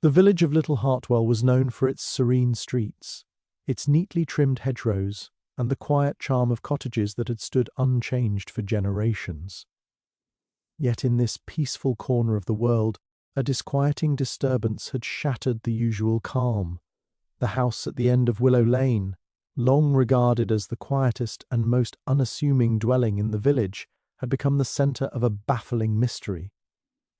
The village of Little Hartwell was known for its serene streets, its neatly trimmed hedgerows, and the quiet charm of cottages that had stood unchanged for generations. Yet in this peaceful corner of the world, a disquieting disturbance had shattered the usual calm. The house at the end of Willow Lane, long regarded as the quietest and most unassuming dwelling in the village, had become the centre of a baffling mystery.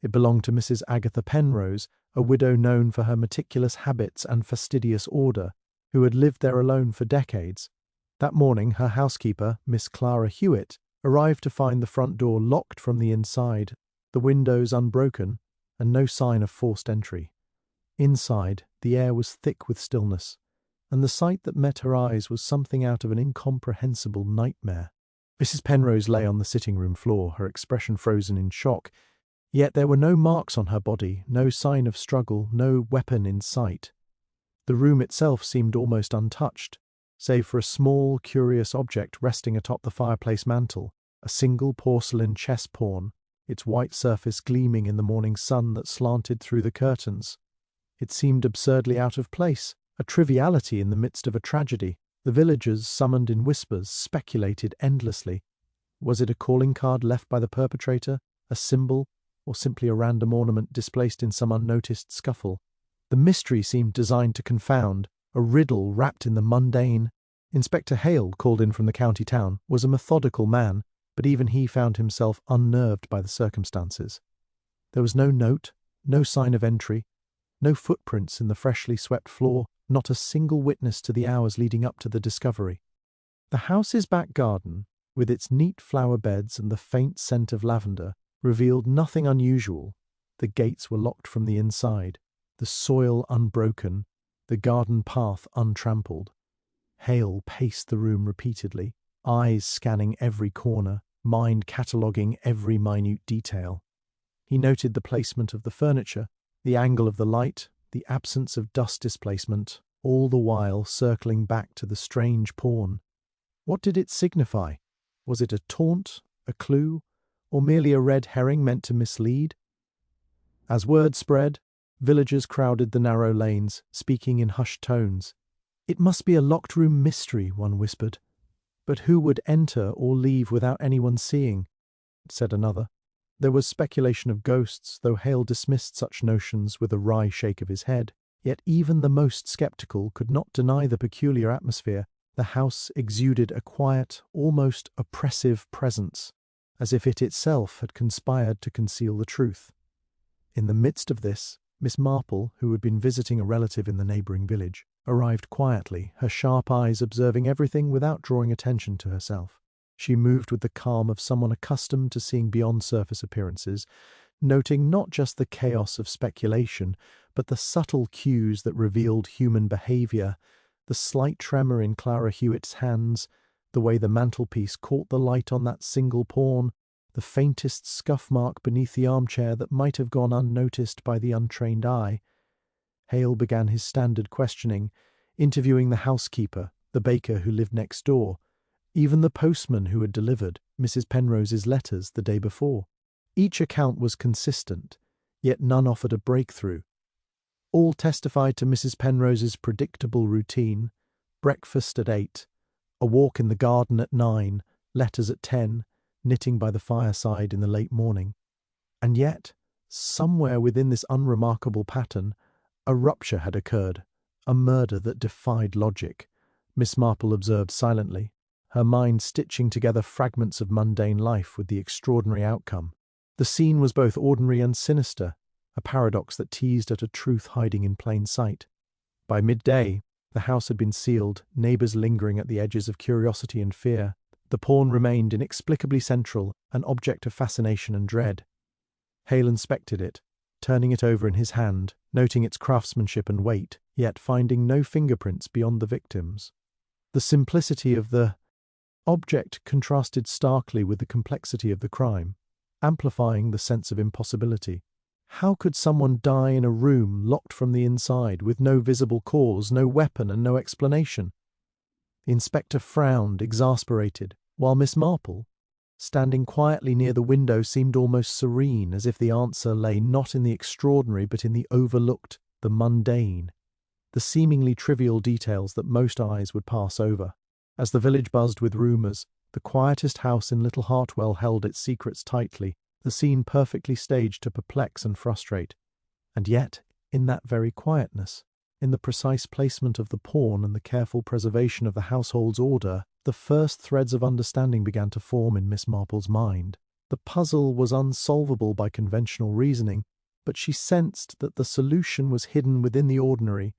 It belonged to Mrs. Agatha Penrose, a widow known for her meticulous habits and fastidious order, who had lived there alone for decades. That morning her housekeeper, Miss Clara Hewitt, arrived to find the front door locked from the inside, the windows unbroken, and no sign of forced entry. Inside, the air was thick with stillness, and the sight that met her eyes was something out of an incomprehensible nightmare. Mrs. Penrose lay on the sitting-room floor, her expression frozen in shock, yet there were no marks on her body, no sign of struggle, no weapon in sight. The room itself seemed almost untouched, save for a small, curious object resting atop the fireplace mantel, a single porcelain chess pawn, its white surface gleaming in the morning sun that slanted through the curtains. It seemed absurdly out of place, a triviality in the midst of a tragedy. The villagers, summoned in whispers, speculated endlessly. Was it a calling card left by the perpetrator, a symbol, or simply a random ornament displaced in some unnoticed scuffle? The mystery seemed designed to confound, a riddle wrapped in the mundane. Inspector Hale, called in from the county town, was a methodical man, but even he found himself unnerved by the circumstances. There was no note, no sign of entry, no footprints in the freshly swept floor, not a single witness to the hours leading up to the discovery. The house's back garden, with its neat flower beds and the faint scent of lavender, revealed nothing unusual. The gates were locked from the inside, the soil unbroken, the garden path untrampled. Hale paced the room repeatedly, eyes scanning every corner, mind cataloguing every minute detail. He noted the placement of the furniture, the angle of the light, the absence of dust displacement, all the while circling back to the strange pawn. What did it signify? Was it a taunt, a clue, or merely a red herring meant to mislead? As word spread, villagers crowded the narrow lanes, speaking in hushed tones. "It must be a locked-room mystery," one whispered. "But who would enter or leave without anyone seeing?" said another. There was speculation of ghosts, though Hale dismissed such notions with a wry shake of his head. Yet even the most sceptical could not deny the peculiar atmosphere. The house exuded a quiet, almost oppressive presence, as if it itself had conspired to conceal the truth. In the midst of this, Miss Marple, who had been visiting a relative in the neighbouring village, arrived quietly, her sharp eyes observing everything without drawing attention to herself. She moved with the calm of someone accustomed to seeing beyond surface appearances, noting not just the chaos of speculation, but the subtle cues that revealed human behaviour, the slight tremor in Clara Hewitt's hands, the way the mantelpiece caught the light on that single pawn, the faintest scuff mark beneath the armchair that might have gone unnoticed by the untrained eye. Hale began his standard questioning, interviewing the housekeeper, the baker who lived next door, even the postman who had delivered Mrs. Penrose's letters the day before. Each account was consistent, yet none offered a breakthrough. All testified to Mrs. Penrose's predictable routine: breakfast at 8, a walk in the garden at 9, letters at 10, knitting by the fireside in the late morning. And yet, somewhere within this unremarkable pattern, a rupture had occurred, a murder that defied logic. Miss Marple observed silently, her mind stitching together fragments of mundane life with the extraordinary outcome. The scene was both ordinary and sinister, a paradox that teased at a truth hiding in plain sight. By midday, the house had been sealed, neighbours lingering at the edges of curiosity and fear. The pawn remained inexplicably central, an object of fascination and dread. Hale inspected it, turning it over in his hand, noting its craftsmanship and weight, yet finding no fingerprints beyond the victim's. The simplicity of the object contrasted starkly with the complexity of the crime, amplifying the sense of impossibility. How could someone die in a room locked from the inside, with no visible cause, no weapon, and no explanation? The inspector frowned, exasperated, while Miss Marple, standing quietly near the window, seemed almost serene, as if the answer lay not in the extraordinary but in the overlooked, the mundane, the seemingly trivial details that most eyes would pass over. As the village buzzed with rumours, the quietest house in Little Hartwell held its secrets tightly, the scene perfectly staged to perplex and frustrate. And yet, in that very quietness, in the precise placement of the pawn and the careful preservation of the household's order, the first threads of understanding began to form in Miss Marple's mind. The puzzle was unsolvable by conventional reasoning, but she sensed that the solution was hidden within the ordinary,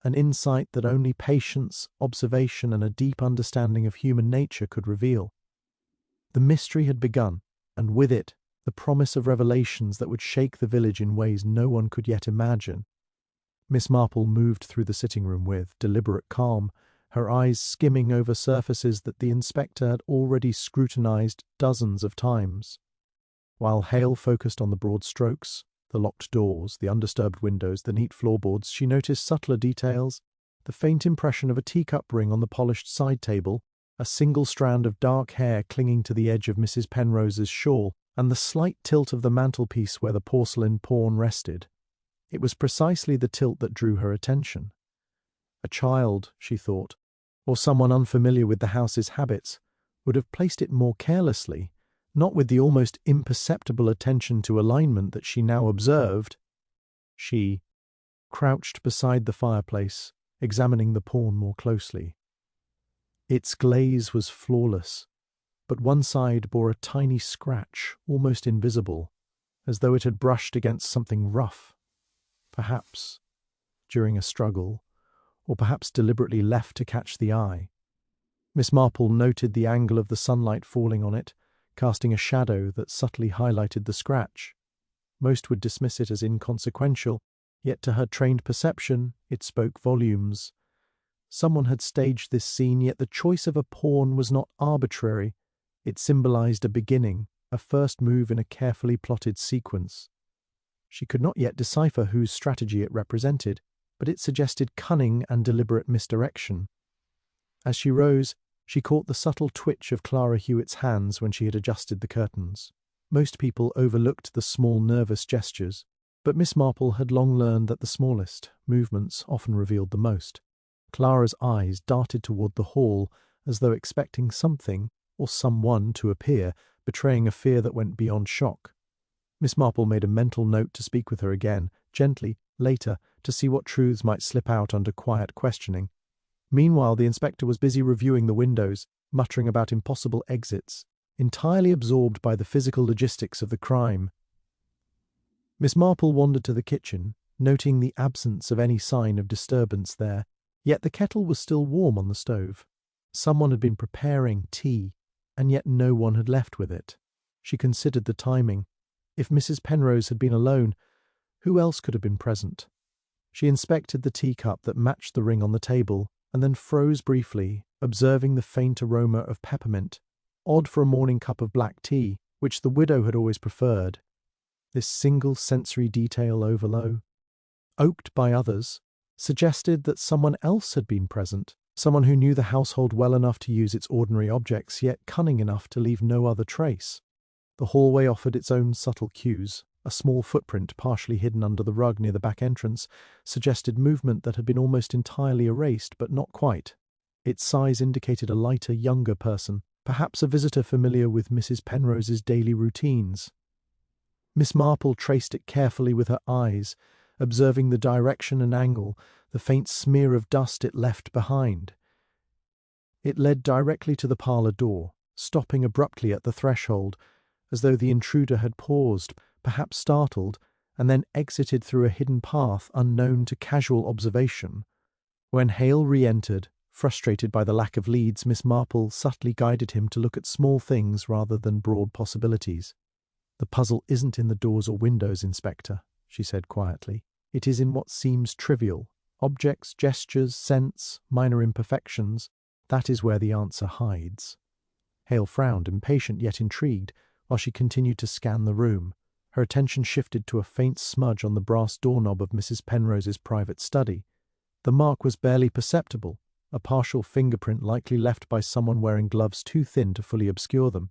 an insight that only patience, observation, and a deep understanding of human nature could reveal. The mystery had begun, and with it, the promise of revelations that would shake the village in ways no one could yet imagine. Miss Marple moved through the sitting-room with deliberate calm, her eyes skimming over surfaces that the inspector had already scrutinized dozens of times. While Hale focused on the broad strokes, the locked doors, the undisturbed windows, the neat floorboards, she noticed subtler details, the faint impression of a teacup ring on the polished side table, a single strand of dark hair clinging to the edge of Mrs. Penrose's shawl, and the slight tilt of the mantelpiece where the porcelain pawn rested. It was precisely the tilt that drew her attention. A child, she thought, or someone unfamiliar with the house's habits, would have placed it more carelessly, not with the almost imperceptible attention to alignment that she now observed. She crouched beside the fireplace, examining the pawn more closely. Its glaze was flawless, but one side bore a tiny scratch, almost invisible, as though it had brushed against something rough. Perhaps during a struggle, or perhaps deliberately left to catch the eye. Miss Marple noted the angle of the sunlight falling on it, casting a shadow that subtly highlighted the scratch. Most would dismiss it as inconsequential, yet to her trained perception it spoke volumes. Someone had staged this scene, yet the choice of a pawn was not arbitrary. It symbolized a beginning, a first move in a carefully plotted sequence. She could not yet decipher whose strategy it represented, but it suggested cunning and deliberate misdirection. As she rose, she caught the subtle twitch of Clara Hewitt's hands when she had adjusted the curtains. Most people overlooked the small nervous gestures, but Miss Marple had long learned that the smallest movements often revealed the most. Clara's eyes darted toward the hall as though expecting something or someone to appear, betraying a fear that went beyond shock. Miss Marple made a mental note to speak with her again, gently, later, to see what truths might slip out under quiet questioning. Meanwhile, the inspector was busy reviewing the windows, muttering about impossible exits, entirely absorbed by the physical logistics of the crime. Miss Marple wandered to the kitchen, noting the absence of any sign of disturbance there, yet the kettle was still warm on the stove. Someone had been preparing tea, and yet no one had left with it. She considered the timing. If Mrs. Penrose had been alone, who else could have been present? She inspected the teacup that matched the ring on the table, and then froze briefly, observing the faint aroma of peppermint, odd for a morning cup of black tea, which the widow had always preferred. This single sensory detail overload, oped by others, suggested that someone else had been present, someone who knew the household well enough to use its ordinary objects, yet cunning enough to leave no other trace. The hallway offered its own subtle cues. A small footprint, partially hidden under the rug near the back entrance, suggested movement that had been almost entirely erased, but not quite. Its size indicated a lighter, younger person, perhaps a visitor familiar with Mrs. Penrose's daily routines. Miss Marple traced it carefully with her eyes, observing the direction and angle, the faint smear of dust it left behind. It led directly to the parlour door, stopping abruptly at the threshold, as though the intruder had paused, perhaps startled, and then exited through a hidden path unknown to casual observation. When Hale re-entered, frustrated by the lack of leads, Miss Marple subtly guided him to look at small things rather than broad possibilities. "The puzzle isn't in the doors or windows, Inspector," she said quietly. "It is in what seems trivial. Objects, gestures, scents, minor imperfections. That is where the answer hides." Hale frowned, impatient yet intrigued, while she continued to scan the room. Her attention shifted to a faint smudge on the brass doorknob of Mrs. Penrose's private study. The mark was barely perceptible, a partial fingerprint likely left by someone wearing gloves too thin to fully obscure them.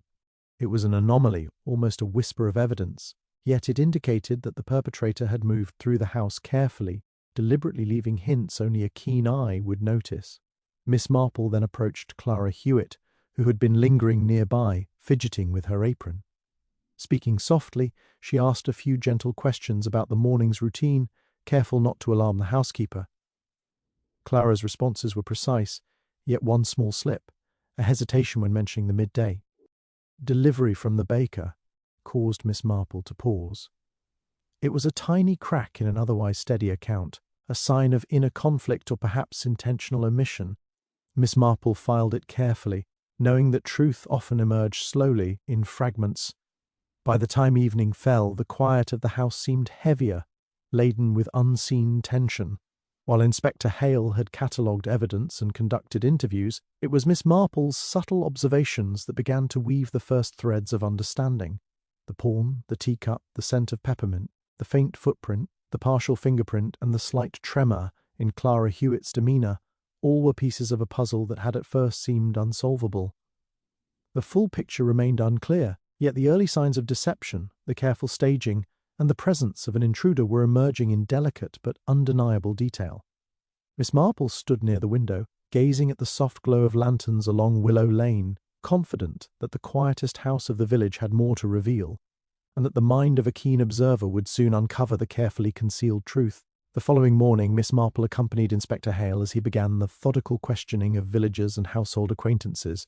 It was an anomaly, almost a whisper of evidence, yet it indicated that the perpetrator had moved through the house carefully, deliberately leaving hints only a keen eye would notice. Miss Marple then approached Clara Hewitt, who had been lingering nearby, fidgeting with her apron. Speaking softly, she asked a few gentle questions about the morning's routine, careful not to alarm the housekeeper. Clara's responses were precise, yet one small slip, a hesitation when mentioning the midday delivery from the baker, caused Miss Marple to pause. It was a tiny crack in an otherwise steady account, a sign of inner conflict or perhaps intentional omission. Miss Marple filed it carefully, knowing that truth often emerged slowly, in fragments. By the time evening fell, the quiet of the house seemed heavier, laden with unseen tension. While Inspector Hale had catalogued evidence and conducted interviews, it was Miss Marple's subtle observations that began to weave the first threads of understanding. The pawn, the teacup, the scent of peppermint, the faint footprint, the partial fingerprint, and the slight tremor in Clara Hewitt's demeanour, all were pieces of a puzzle that had at first seemed unsolvable. The full picture remained unclear, yet the early signs of deception, the careful staging, and the presence of an intruder were emerging in delicate but undeniable detail. Miss Marple stood near the window, gazing at the soft glow of lanterns along Willow Lane, confident that the quietest house of the village had more to reveal, and that the mind of a keen observer would soon uncover the carefully concealed truth. The following morning, Miss Marple accompanied Inspector Hale as he began the methodical questioning of villagers and household acquaintances.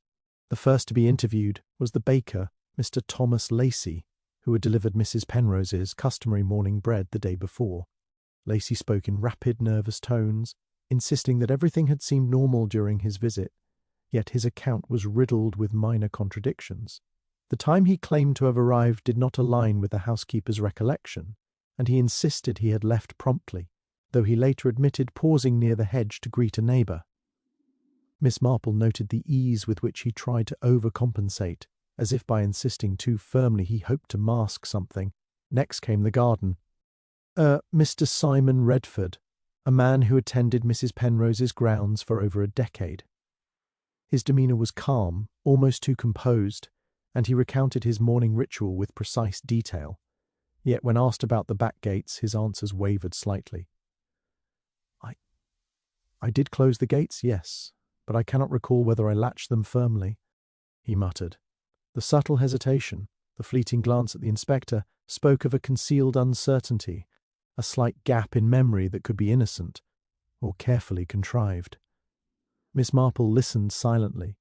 The first to be interviewed was the baker, Mr. Thomas Lacey, who had delivered Mrs. Penrose's customary morning bread the day before. Lacey spoke in rapid, nervous tones, insisting that everything had seemed normal during his visit, yet his account was riddled with minor contradictions. The time he claimed to have arrived did not align with the housekeeper's recollection, and he insisted he had left promptly, though he later admitted pausing near the hedge to greet a neighbour. Miss Marple noted the ease with which he tried to overcompensate, as if by insisting too firmly he hoped to mask something. Next came the garden. Mr. Simon Redford, a man who attended Mrs. Penrose's grounds for over a decade. His demeanour was calm, almost too composed, and he recounted his morning ritual with precise detail. Yet when asked about the back gates, his answers wavered slightly. I did close the gates, yes, but I cannot recall whether I latched them firmly, he muttered. The subtle hesitation, the fleeting glance at the inspector, spoke of a concealed uncertainty, a slight gap in memory that could be innocent, or carefully contrived. Miss Marple listened silently,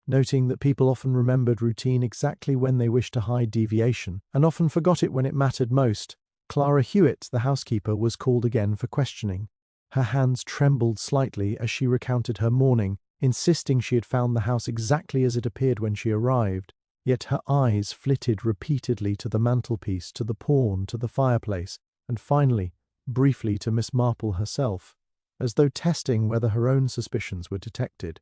noting that people often remembered routine exactly when they wished to hide deviation, and often forgot it when it mattered most. Clara Hewitt, the housekeeper, was called again for questioning. Her hands trembled slightly as she recounted her morning, insisting she had found the house exactly as it appeared when she arrived, yet her eyes flitted repeatedly to the mantelpiece, to the pawn, to the fireplace, and finally, briefly to Miss Marple herself, as though testing whether her own suspicions were detected.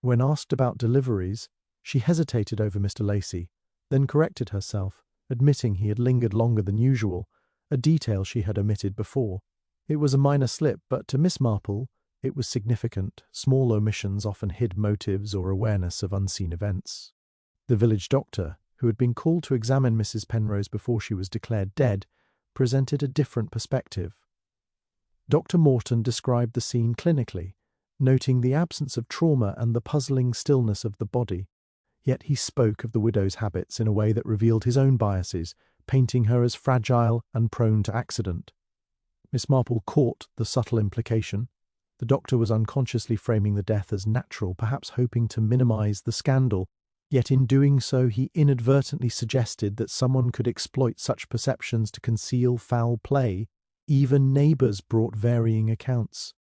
When asked about deliveries, she hesitated over Mr. Lacey, then corrected herself, admitting he had lingered longer than usual, a detail she had omitted before. It was a minor slip, but to Miss Marple it was significant. Small omissions often hid motives or awareness of unseen events. The village doctor, who had been called to examine Mrs. Penrose before she was declared dead, presented a different perspective. Dr. Morton described the scene clinically, noting the absence of trauma and the puzzling stillness of the body, yet he spoke of the widow's habits in a way that revealed his own biases, painting her as fragile and prone to accident. Miss Marple caught the subtle implication. The doctor was unconsciously framing the death as natural, perhaps hoping to minimize the scandal, yet in doing so he inadvertently suggested that someone could exploit such perceptions to conceal foul play. Even neighbours brought varying accounts.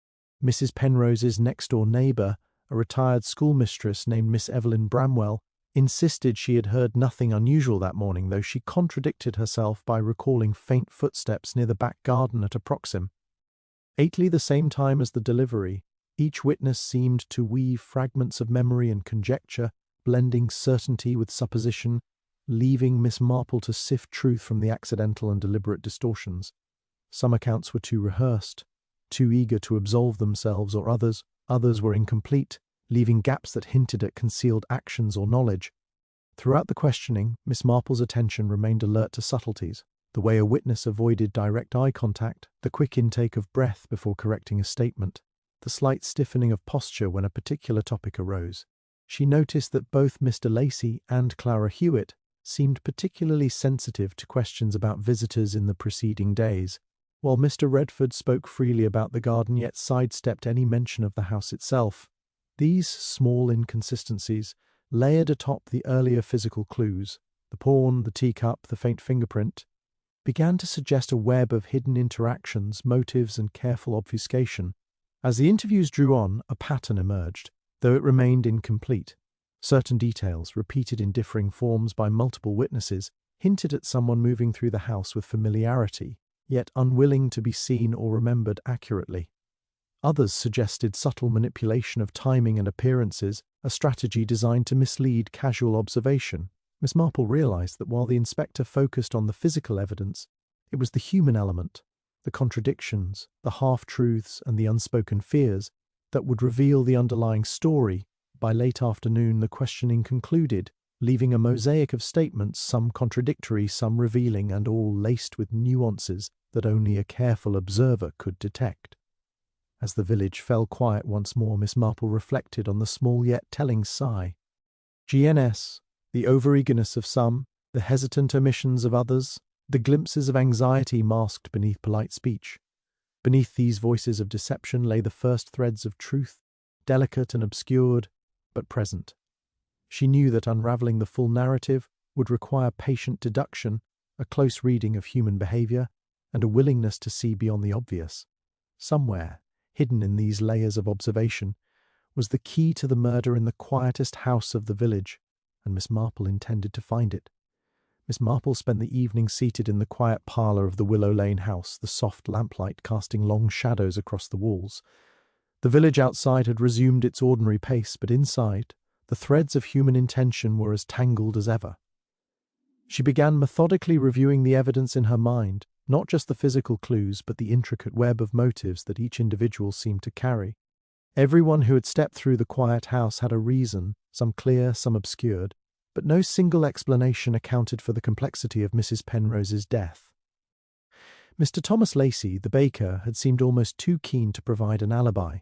Mrs. Penrose's next-door neighbour, a retired schoolmistress named Miss Evelyn Bramwell, insisted she had heard nothing unusual that morning, though she contradicted herself by recalling faint footsteps near the back garden at approxim. Ately the same time as the delivery, each witness seemed to weave fragments of memory and conjecture, blending certainty with supposition, leaving Miss Marple to sift truth from the accidental and deliberate distortions. Some accounts were too rehearsed, too eager to absolve themselves or others were incomplete, leaving gaps that hinted at concealed actions or knowledge. Throughout the questioning, Miss Marple's attention remained alert to subtleties. The way a witness avoided direct eye contact, the quick intake of breath before correcting a statement, the slight stiffening of posture when a particular topic arose. She noticed that both Mr. Lacey and Clara Hewitt seemed particularly sensitive to questions about visitors in the preceding days, while Mr. Redford spoke freely about the garden yet sidestepped any mention of the house itself. These small inconsistencies, layered atop the earlier physical clues, the pawn, the teacup, the faint fingerprint, began to suggest a web of hidden interactions, motives, and careful obfuscation. As the interviews drew on, a pattern emerged, though it remained incomplete. Certain details, repeated in differing forms by multiple witnesses, hinted at someone moving through the house with familiarity, yet unwilling to be seen or remembered accurately. Others suggested subtle manipulation of timing and appearances, a strategy designed to mislead casual observation. Miss Marple realized that while the inspector focused on the physical evidence, it was the human element, the contradictions, the half-truths, and the unspoken fears that would reveal the underlying story. By late afternoon, the questioning concluded, leaving a mosaic of statements, some contradictory, some revealing, and all laced with nuances that only a careful observer could detect. As the village fell quiet once more, Miss Marple reflected on the small yet telling sigh. GNS, the over-eagerness of some, the hesitant omissions of others, the glimpses of anxiety masked beneath polite speech. Beneath these voices of deception lay the first threads of truth, delicate and obscured, but present. She knew that unravelling the full narrative would require patient deduction, a close reading of human behaviour, and a willingness to see beyond the obvious. Somewhere, hidden in these layers of observation, was the key to the murder in the quietest house of the village, and Miss Marple intended to find it. Miss Marple spent the evening seated in the quiet parlour of the Willow Lane house, the soft lamplight casting long shadows across the walls. The village outside had resumed its ordinary pace, but inside, the threads of human intention were as tangled as ever. She began methodically reviewing the evidence in her mind, not just the physical clues, but the intricate web of motives that each individual seemed to carry. Everyone who had stepped through the quiet house had a reason, some clear, some obscured, but no single explanation accounted for the complexity of Mrs. Penrose's death. Mr. Thomas Lacey, the baker, had seemed almost too keen to provide an alibi.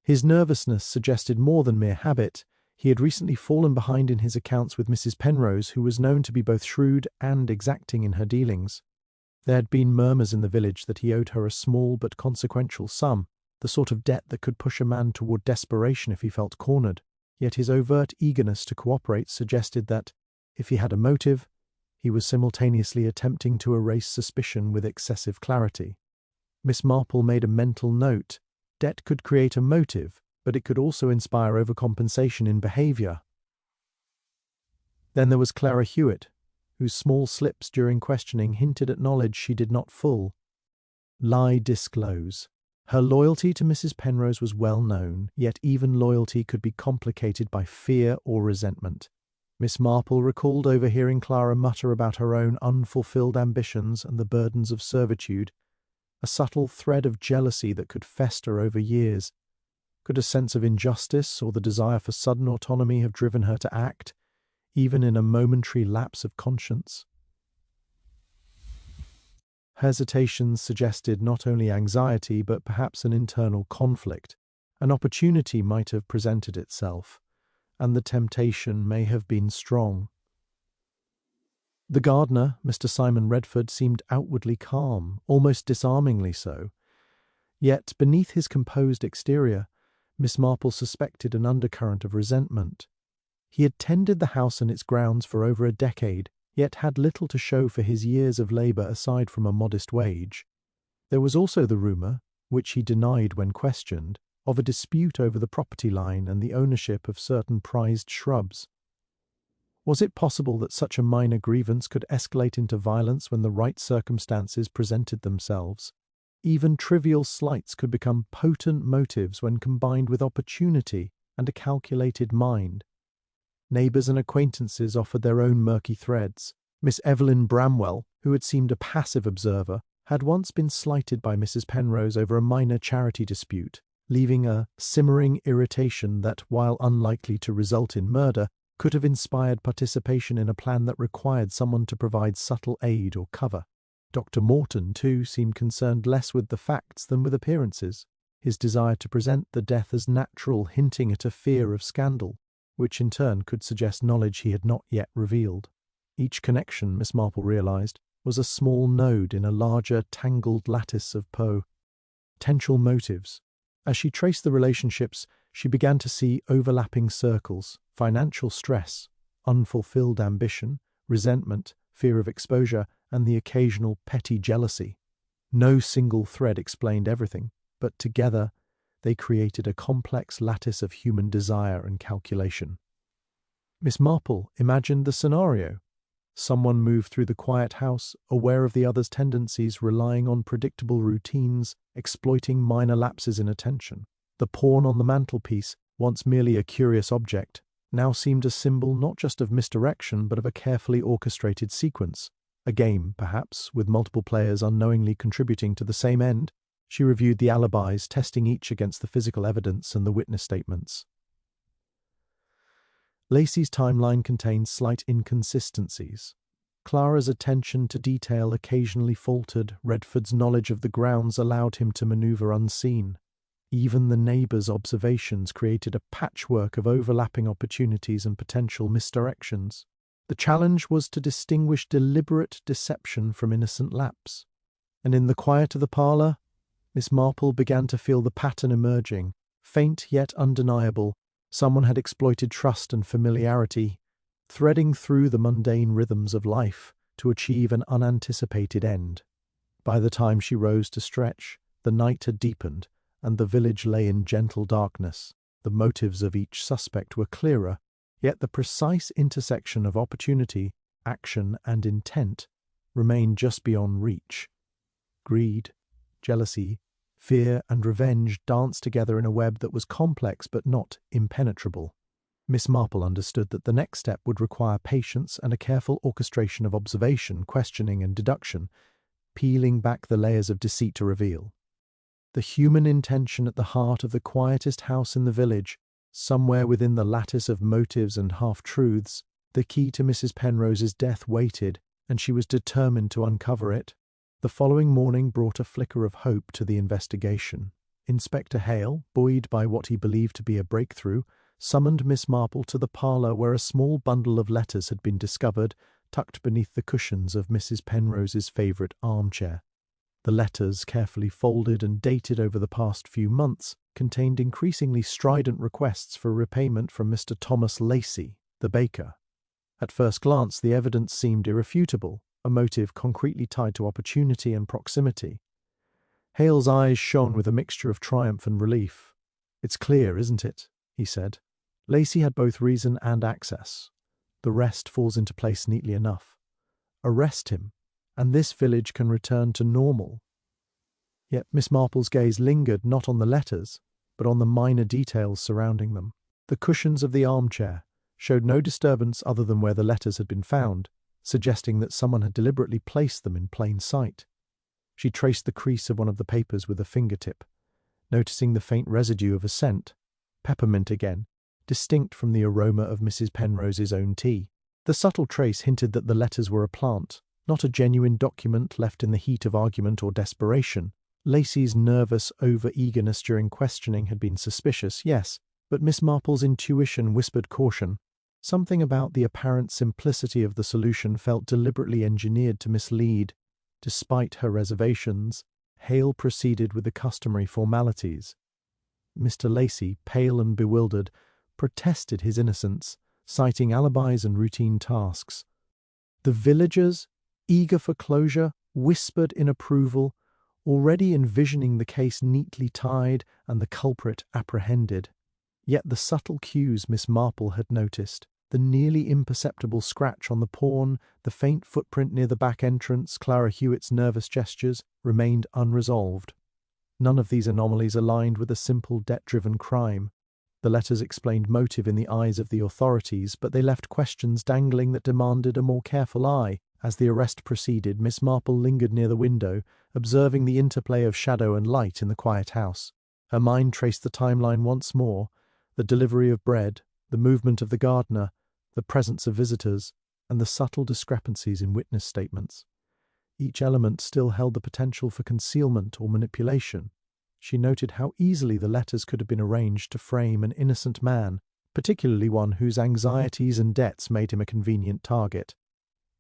His nervousness suggested more than mere habit. He had recently fallen behind in his accounts with Mrs. Penrose, who was known to be both shrewd and exacting in her dealings. There had been murmurs in the village that he owed her a small but consequential sum, the sort of debt that could push a man toward desperation if he felt cornered. Yet his overt eagerness to cooperate suggested that, if he had a motive, he was simultaneously attempting to erase suspicion with excessive clarity. Miss Marple made a mental note. Debt could create a motive, but it could also inspire overcompensation in behaviour. Then there was Clara Hewitt, whose small slips during questioning hinted at knowledge she did not lie disclose. Her loyalty to Mrs. Penrose was well known, yet even loyalty could be complicated by fear or resentment. Miss Marple recalled overhearing Clara mutter about her own unfulfilled ambitions and the burdens of servitude, a subtle thread of jealousy that could fester over years. Could a sense of injustice or the desire for sudden autonomy have driven her to act, even in a momentary lapse of conscience? Hesitations suggested not only anxiety but perhaps an internal conflict. An opportunity might have presented itself, and the temptation may have been strong. The gardener, Mr. Simon Redford, seemed outwardly calm, almost disarmingly so. Yet beneath his composed exterior, Miss Marple suspected an undercurrent of resentment. He had tended the house and its grounds for over a decade, yet had little to show for his years of labour aside from a modest wage. There was also the rumour, which he denied when questioned, of a dispute over the property line and the ownership of certain prized shrubs. Was it possible that such a minor grievance could escalate into violence when the right circumstances presented themselves? Even trivial slights could become potent motives when combined with opportunity and a calculated mind. Neighbours and acquaintances offered their own murky threads. Miss Evelyn Bramwell, who had seemed a passive observer, had once been slighted by Mrs. Penrose over a minor charity dispute, leaving a simmering irritation that, while unlikely to result in murder, could have inspired participation in a plan that required someone to provide subtle aid or cover. Dr. Morton, too, seemed concerned less with the facts than with appearances, his desire to present the death as natural hinting at a fear of scandal, which in turn could suggest knowledge he had not yet revealed. Each connection, Miss Marple realized, was a small node in a larger, tangled lattice of potential motives. As she traced the relationships, she began to see overlapping circles: financial stress, unfulfilled ambition, resentment, fear of exposure, and the occasional petty jealousy. No single thread explained everything, but together they created a complex lattice of human desire and calculation. Miss Marple imagined the scenario. Someone moved through the quiet house, aware of the other's tendencies, relying on predictable routines, exploiting minor lapses in attention. The pawn on the mantelpiece, once merely a curious object, now seemed a symbol not just of misdirection but of a carefully orchestrated sequence. A game, perhaps, with multiple players unknowingly contributing to the same end. She reviewed the alibis, testing each against the physical evidence and the witness statements. Lacey's timeline contained slight inconsistencies. Clara's attention to detail occasionally faltered. Redford's knowledge of the grounds allowed him to maneuver unseen. Even the neighbours' observations created a patchwork of overlapping opportunities and potential misdirections. The challenge was to distinguish deliberate deception from innocent lapse. And in the quiet of the parlour, Miss Marple began to feel the pattern emerging, faint yet undeniable. Someone had exploited trust and familiarity, threading through the mundane rhythms of life to achieve an unanticipated end. By the time she rose to stretch, the night had deepened, and the village lay in gentle darkness. The motives of each suspect were clearer, yet the precise intersection of opportunity, action, and intent remained just beyond reach. Greed, jealousy, fear, and revenge danced together in a web that was complex but not impenetrable. Miss Marple understood that the next step would require patience and a careful orchestration of observation, questioning, and deduction, peeling back the layers of deceit to reveal the human intention at the heart of the quietest house in the village. Somewhere within the lattice of motives and half-truths, the key to Mrs. Penrose's death waited, and she was determined to uncover it. The following morning brought a flicker of hope to the investigation. Inspector Hale, buoyed by what he believed to be a breakthrough, summoned Miss Marple to the parlour where a small bundle of letters had been discovered, tucked beneath the cushions of Mrs. Penrose's favourite armchair. The letters, carefully folded and dated over the past few months, contained increasingly strident requests for repayment from Mr. Thomas Lacey, the baker. At first glance, the evidence seemed irrefutable, a motive concretely tied to opportunity and proximity. Hale's eyes shone with a mixture of triumph and relief. "It's clear, isn't it?" he said. "Lacey had both reason and access. The rest falls into place neatly enough. Arrest him, and this village can return to normal." Yet Miss Marple's gaze lingered not on the letters, but on the minor details surrounding them. The cushions of the armchair showed no disturbance other than where the letters had been found, suggesting that someone had deliberately placed them in plain sight. She traced the crease of one of the papers with a fingertip, noticing the faint residue of a scent, peppermint again, distinct from the aroma of Mrs. Penrose's own tea. The subtle trace hinted that the letters were a plant, not a genuine document left in the heat of argument or desperation. Lacey's nervous over-eagerness during questioning had been suspicious, yes, but Miss Marple's intuition whispered caution. Something about the apparent simplicity of the solution felt deliberately engineered to mislead. Despite her reservations, Hale proceeded with the customary formalities. Mr. Lacey, pale and bewildered, protested his innocence, citing alibis and routine tasks. The villagers, eager for closure, whispered in approval, already envisioning the case neatly tied and the culprit apprehended. Yet the subtle cues Miss Marple had noticed, the nearly imperceptible scratch on the pawn, the faint footprint near the back entrance, Clara Hewitt's nervous gestures, remained unresolved. None of these anomalies aligned with a simple debt-driven crime. The letters explained motive in the eyes of the authorities, but they left questions dangling that demanded a more careful eye. As the arrest proceeded, Miss Marple lingered near the window, observing the interplay of shadow and light in the quiet house. Her mind traced the timeline once more: the delivery of bread, the movement of the gardener, the presence of visitors, and the subtle discrepancies in witness statements. Each element still held the potential for concealment or manipulation. She noted how easily the letters could have been arranged to frame an innocent man, particularly one whose anxieties and debts made him a convenient target.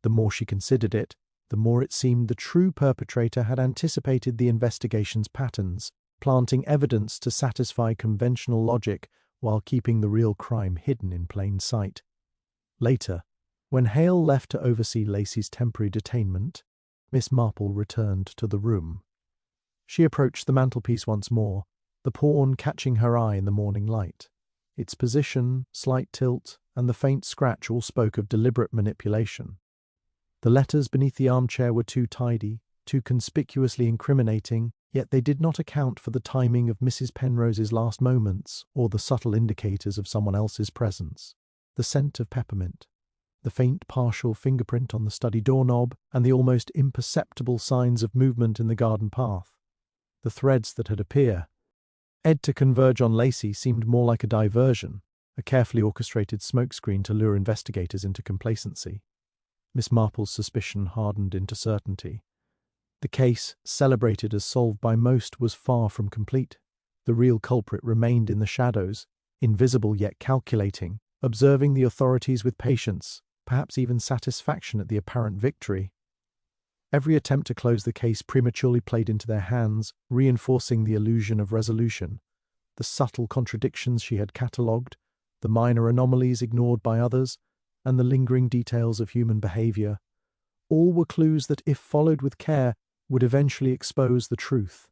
The more she considered it, the more it seemed the true perpetrator had anticipated the investigation's patterns, planting evidence to satisfy conventional logic while keeping the real crime hidden in plain sight. Later, when Hale left to oversee Lacey's temporary detainment, Miss Marple returned to the room. She approached the mantelpiece once more, the pawn catching her eye in the morning light. Its position, slight tilt, and the faint scratch all spoke of deliberate manipulation. The letters beneath the armchair were too tidy, too conspicuously incriminating, yet they did not account for the timing of Mrs. Penrose's last moments or the subtle indicators of someone else's presence. The scent of peppermint, the faint partial fingerprint on the study doorknob, and the almost imperceptible signs of movement in the garden path. The threads that had appeared to converge on Lacey seemed more like a diversion, a carefully orchestrated smokescreen to lure investigators into complacency. Miss Marple's suspicion hardened into certainty. The case, celebrated as solved by most, was far from complete. The real culprit remained in the shadows, invisible yet calculating, observing the authorities with patience, perhaps even satisfaction at the apparent victory. Every attempt to close the case prematurely played into their hands, reinforcing the illusion of resolution. The subtle contradictions she had catalogued, the minor anomalies ignored by others, and the lingering details of human behavior, all were clues that, if followed with care, would eventually expose the truth.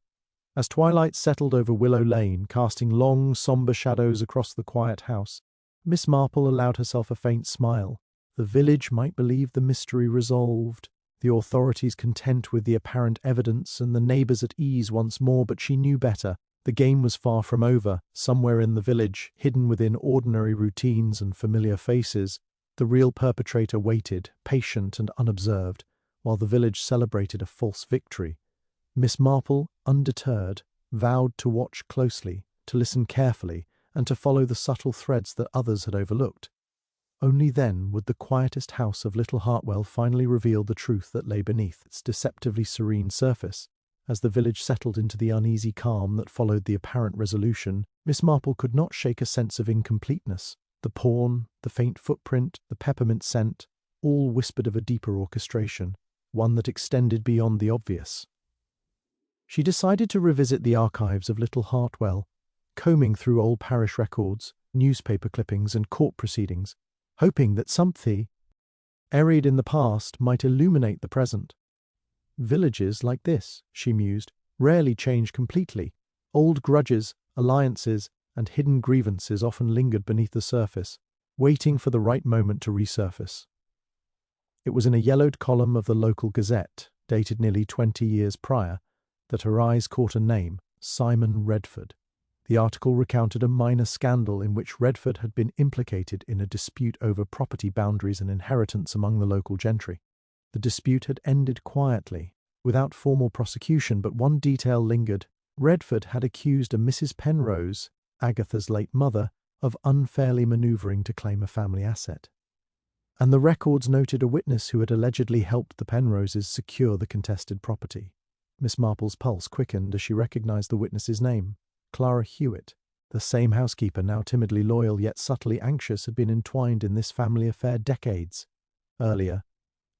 As twilight settled over Willow Lane, casting long, sombre shadows across the quiet house, Miss Marple allowed herself a faint smile. The village might believe the mystery resolved, the authorities content with the apparent evidence, and the neighbours at ease once more, but she knew better. The game was far from over. Somewhere in the village, hidden within ordinary routines and familiar faces, the real perpetrator waited, patient and unobserved, while the village celebrated a false victory. Miss Marple, undeterred, vowed to watch closely, to listen carefully, and to follow the subtle threads that others had overlooked. Only then would the quietest house of Little Hartwell finally reveal the truth that lay beneath its deceptively serene surface. As the village settled into the uneasy calm that followed the apparent resolution, Miss Marple could not shake a sense of incompleteness. The pawn, the faint footprint, the peppermint scent, all whispered of a deeper orchestration, one that extended beyond the obvious. She decided to revisit the archives of Little Hartwell, combing through old parish records, newspaper clippings, and court proceedings, hoping that something, buried in the past, might illuminate the present. Villages like this, she mused, rarely change completely. Old grudges, alliances, and hidden grievances often lingered beneath the surface, waiting for the right moment to resurface. It was in a yellowed column of the local Gazette, dated nearly 20 years prior, that her eyes caught a name, Simon Redford. The article recounted a minor scandal in which Redford had been implicated in a dispute over property boundaries and inheritance among the local gentry. The dispute had ended quietly, without formal prosecution, but one detail lingered. Redford had accused a Mrs. Penrose, Agatha's late mother, of unfairly manoeuvring to claim a family asset. And the records noted a witness who had allegedly helped the Penroses secure the contested property. Miss Marple's pulse quickened as she recognized the witness's name. Clara Hewitt, the same housekeeper, now timidly loyal yet subtly anxious, had been entwined in this family affair decades. Earlier,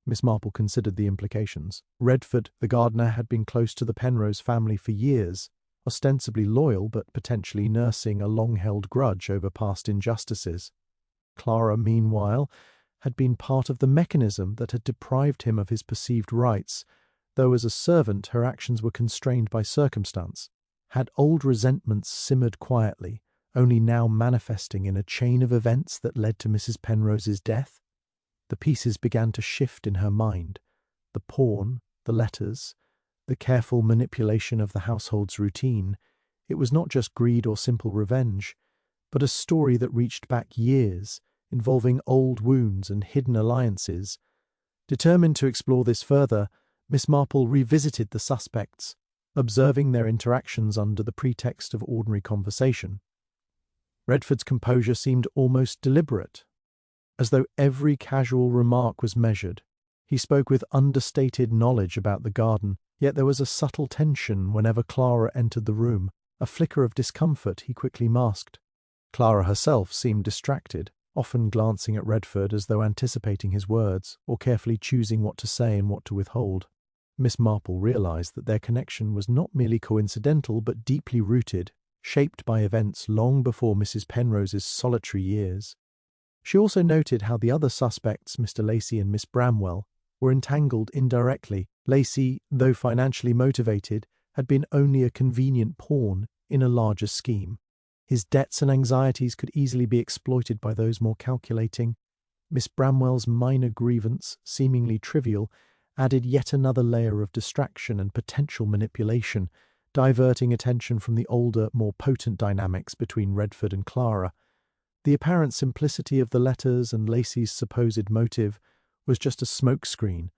Miss Marple considered the implications. Redford, the gardener, had been close to the Penrose family for years, ostensibly loyal but potentially nursing a long-held grudge over past injustices. Clara, meanwhile, had been part of the mechanism that had deprived him of his perceived rights, though as a servant her actions were constrained by circumstance. Had old resentments simmered quietly, only now manifesting in a chain of events that led to Mrs. Penrose's death? The pieces began to shift in her mind. The pawn, the letters, the careful manipulation of the household's routine. It was not just greed or simple revenge, but a story that reached back years, involving old wounds and hidden alliances. Determined to explore this further, Miss Marple revisited the suspects, observing their interactions under the pretext of ordinary conversation. Redford's composure seemed almost deliberate. as though every casual remark was measured. He spoke with understated knowledge about the garden, yet there was a subtle tension whenever Clara entered the room, a flicker of discomfort he quickly masked. Clara herself seemed distracted, often glancing at Redford as though anticipating his words, or carefully choosing what to say and what to withhold. Miss Marple realized that their connection was not merely coincidental but deeply rooted, shaped by events long before Mrs. Penrose's solitary years. She also noted how the other suspects, Mr. Lacey and Miss Bramwell, were entangled indirectly. Lacey, though financially motivated, had been only a convenient pawn in a larger scheme. His debts and anxieties could easily be exploited by those more calculating. Miss Bramwell's minor grievance, seemingly trivial, added yet another layer of distraction and potential manipulation, diverting attention from the older, more potent dynamics between Redford and Clara. The apparent simplicity of the letters and Lacey's supposed motive was just a smokescreen,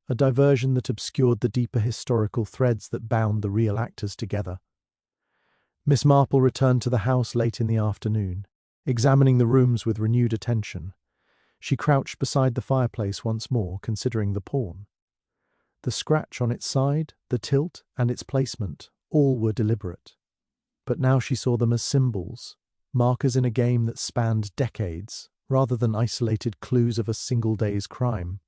a diversion that obscured the deeper historical threads that bound the real actors together. Miss Marple returned to the house late in the afternoon, examining the rooms with renewed attention. She crouched beside the fireplace once more, considering the pawn. The scratch on its side, the tilt, and its placement, all were deliberate. But now she saw them as symbols, markers in a game that spanned decades, rather than isolated clues of a single day's crime.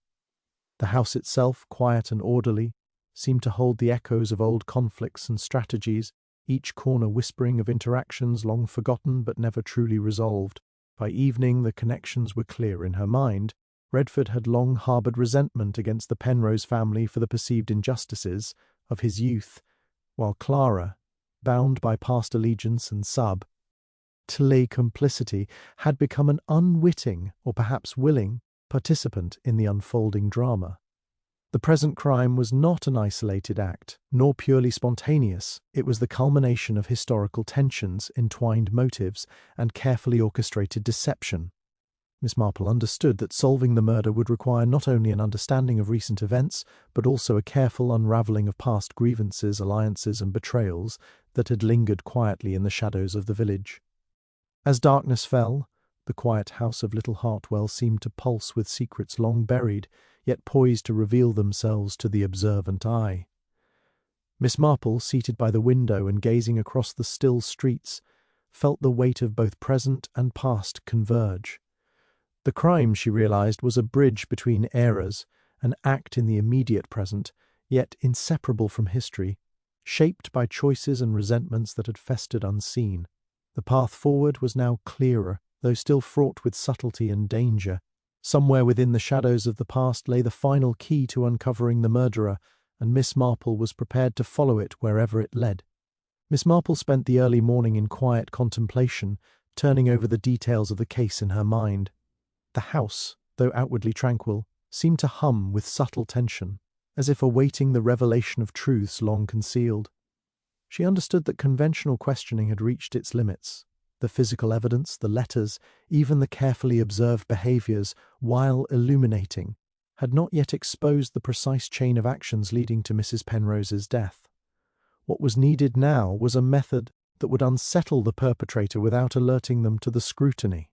The house itself, quiet and orderly, seemed to hold the echoes of old conflicts and strategies, each corner whispering of interactions long forgotten but never truly resolved. By evening the connections were clear in her mind. Redford had long harboured resentment against the Penrose family for the perceived injustices of his youth, while Clara, bound by past allegiance and complicity, had become an unwitting, or perhaps willing, participant in the unfolding drama. The present crime was not an isolated act, nor purely spontaneous. It was the culmination of historical tensions, entwined motives, and carefully orchestrated deception. Miss Marple understood that solving the murder would require not only an understanding of recent events, but also a careful unravelling of past grievances, alliances, and betrayals that had lingered quietly in the shadows of the village. As darkness fell, the quiet house of Little Hartwell seemed to pulse with secrets long buried, yet poised to reveal themselves to the observant eye. Miss Marple, seated by the window and gazing across the still streets, felt the weight of both present and past converge. The crime, she realized, was a bridge between eras, an act in the immediate present, yet inseparable from history, shaped by choices and resentments that had festered unseen. The path forward was now clearer, though still fraught with subtlety and danger. Somewhere within the shadows of the past lay the final key to uncovering the murderer, and Miss Marple was prepared to follow it wherever it led. Miss Marple spent the early morning in quiet contemplation, turning over the details of the case in her mind. The house, though outwardly tranquil, seemed to hum with subtle tension, as if awaiting the revelation of truths long concealed. She understood that conventional questioning had reached its limits. The physical evidence, the letters, even the carefully observed behaviours, while illuminating, had not yet exposed the precise chain of actions leading to Mrs. Penrose's death. What was needed now was a method that would unsettle the perpetrator without alerting them to the scrutiny.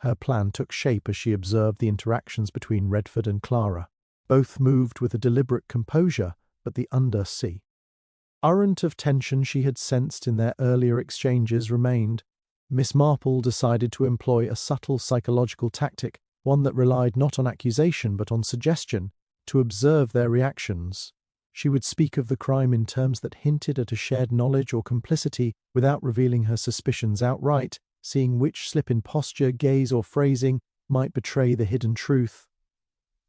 Her plan took shape as she observed the interactions between Redford and Clara. Both moved with a deliberate composure, but the undersea current of tension she had sensed in their earlier exchanges remained. Miss Marple decided to employ a subtle psychological tactic, one that relied not on accusation but on suggestion, to observe their reactions. She would speak of the crime in terms that hinted at a shared knowledge or complicity without revealing her suspicions outright, seeing which slip in posture, gaze, or phrasing might betray the hidden truth.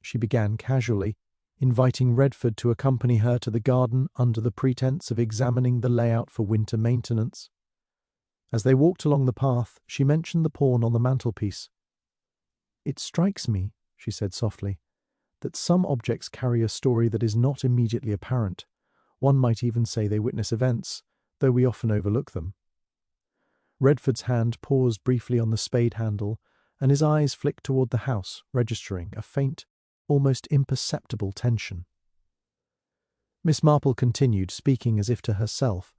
She began casually, inviting Redford to accompany her to the garden under the pretense of examining the layout for winter maintenance. As they walked along the path, she mentioned the pawn on the mantelpiece. "It strikes me," she said softly, "that some objects carry a story that is not immediately apparent. One might even say they witness events, though we often overlook them." Redford's hand paused briefly on the spade handle, and his eyes flicked toward the house, registering a faint, almost imperceptible tension. Miss Marple continued, speaking as if to herself.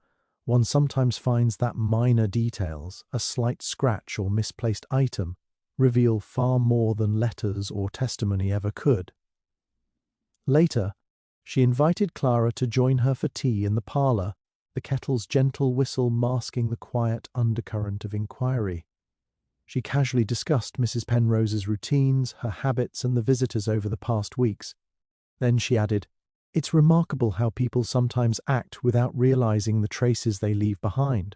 "One sometimes finds that minor details, a slight scratch or misplaced item, reveal far more than letters or testimony ever could. Later, she invited Clara to join her for tea in the parlour, the kettle's gentle whistle masking the quiet undercurrent of inquiry. She casually discussed Mrs. Penrose's routines, her habits, and the visitors over the past weeks. Then she added, "It's remarkable how people sometimes act without realizing the traces they leave behind.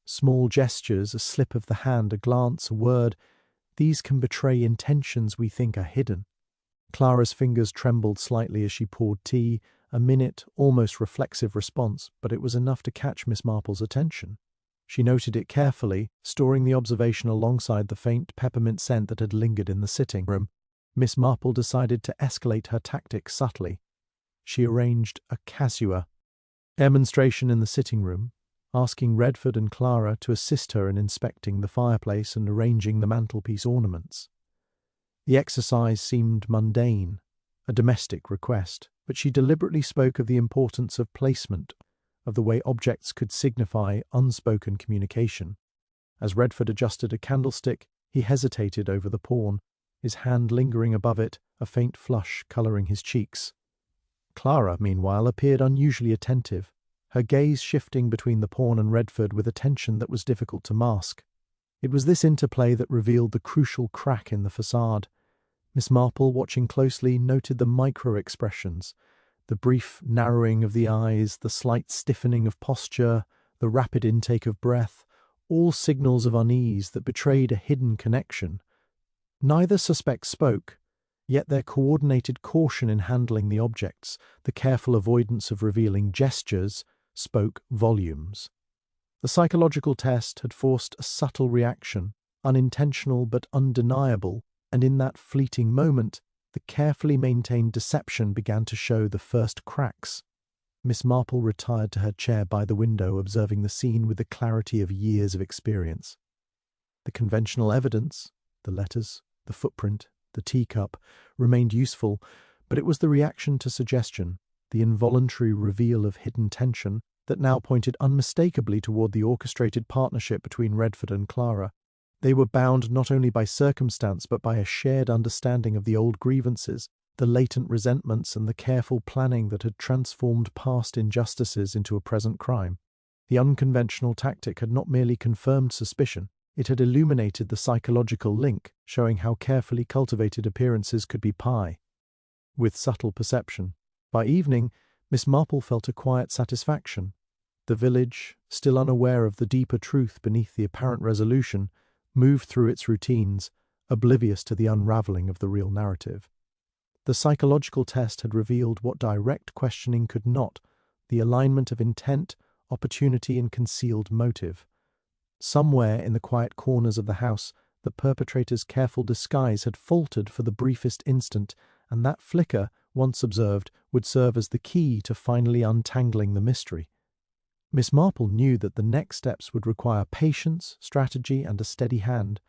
Small gestures, a slip of the hand, a glance, a word, these can betray intentions we think are hidden." Clara's fingers trembled slightly as she poured tea, a minute, almost reflexive response, but it was enough to catch Miss Marple's attention. She noted it carefully, storing the observation alongside the faint peppermint scent that had lingered in the sitting room. Miss Marple decided to escalate her tactics subtly. She arranged a casual demonstration in the sitting room, asking Redford and Clara to assist her in inspecting the fireplace and arranging the mantelpiece ornaments. The exercise seemed mundane, a domestic request, but she deliberately spoke of the importance of placement, of the way objects could signify unspoken communication. As Redford adjusted a candlestick, he hesitated over the pawn, his hand lingering above it, a faint flush colouring his cheeks. Clara, meanwhile, appeared unusually attentive, her gaze shifting between the pawn and Redford with a tension that was difficult to mask. It was this interplay that revealed the crucial crack in the facade. Miss Marple, watching closely, noted the micro-expressions, the brief narrowing of the eyes, the slight stiffening of posture, the rapid intake of breath, all signals of unease that betrayed a hidden connection. Neither suspect spoke, yet their coordinated caution in handling the objects, the careful avoidance of revealing gestures, spoke volumes. The psychological test had forced a subtle reaction, unintentional but undeniable, and in that fleeting moment, the carefully maintained deception began to show the first cracks. Miss Marple retired to her chair by the window, observing the scene with the clarity of years of experience. The conventional evidence, the letters, the footprint, the teacup, remained useful, but it was the reaction to suggestion, the involuntary reveal of hidden tension, that now pointed unmistakably toward the orchestrated partnership between Redford and Clara. They were bound not only by circumstance but by a shared understanding of the old grievances, the latent resentments, and the careful planning that had transformed past injustices into a present crime. The unconventional tactic had not merely confirmed suspicion, it had illuminated the psychological link, showing how carefully cultivated appearances could be with subtle perception. By evening, Miss Marple felt a quiet satisfaction. The village, still unaware of the deeper truth beneath the apparent resolution, moved through its routines, oblivious to the unravelling of the real narrative. The psychological test had revealed what direct questioning could not, the alignment of intent, opportunity, and concealed motive. Somewhere in the quiet corners of the house, the perpetrator's careful disguise had faltered for the briefest instant, and that flicker, once observed, would serve as the key to finally untangling the mystery. Miss Marple knew that the next steps would require patience, strategy, and a steady hand,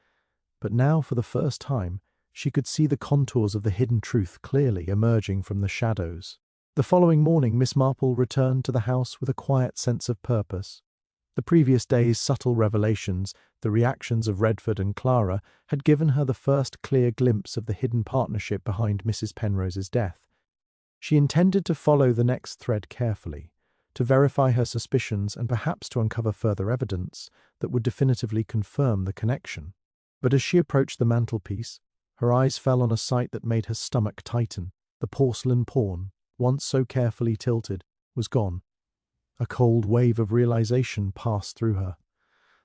but now, for the first time, she could see the contours of the hidden truth clearly emerging from the shadows. The following morning, Miss Marple returned to the house with a quiet sense of purpose. The previous day's subtle revelations, the reactions of Redford and Clara, had given her the first clear glimpse of the hidden partnership behind Mrs. Penrose's death. She intended to follow the next thread carefully, to verify her suspicions and perhaps to uncover further evidence that would definitively confirm the connection. But as she approached the mantelpiece, her eyes fell on a sight that made her stomach tighten. The porcelain pawn, once so carefully tilted, was gone. A cold wave of realization passed through her.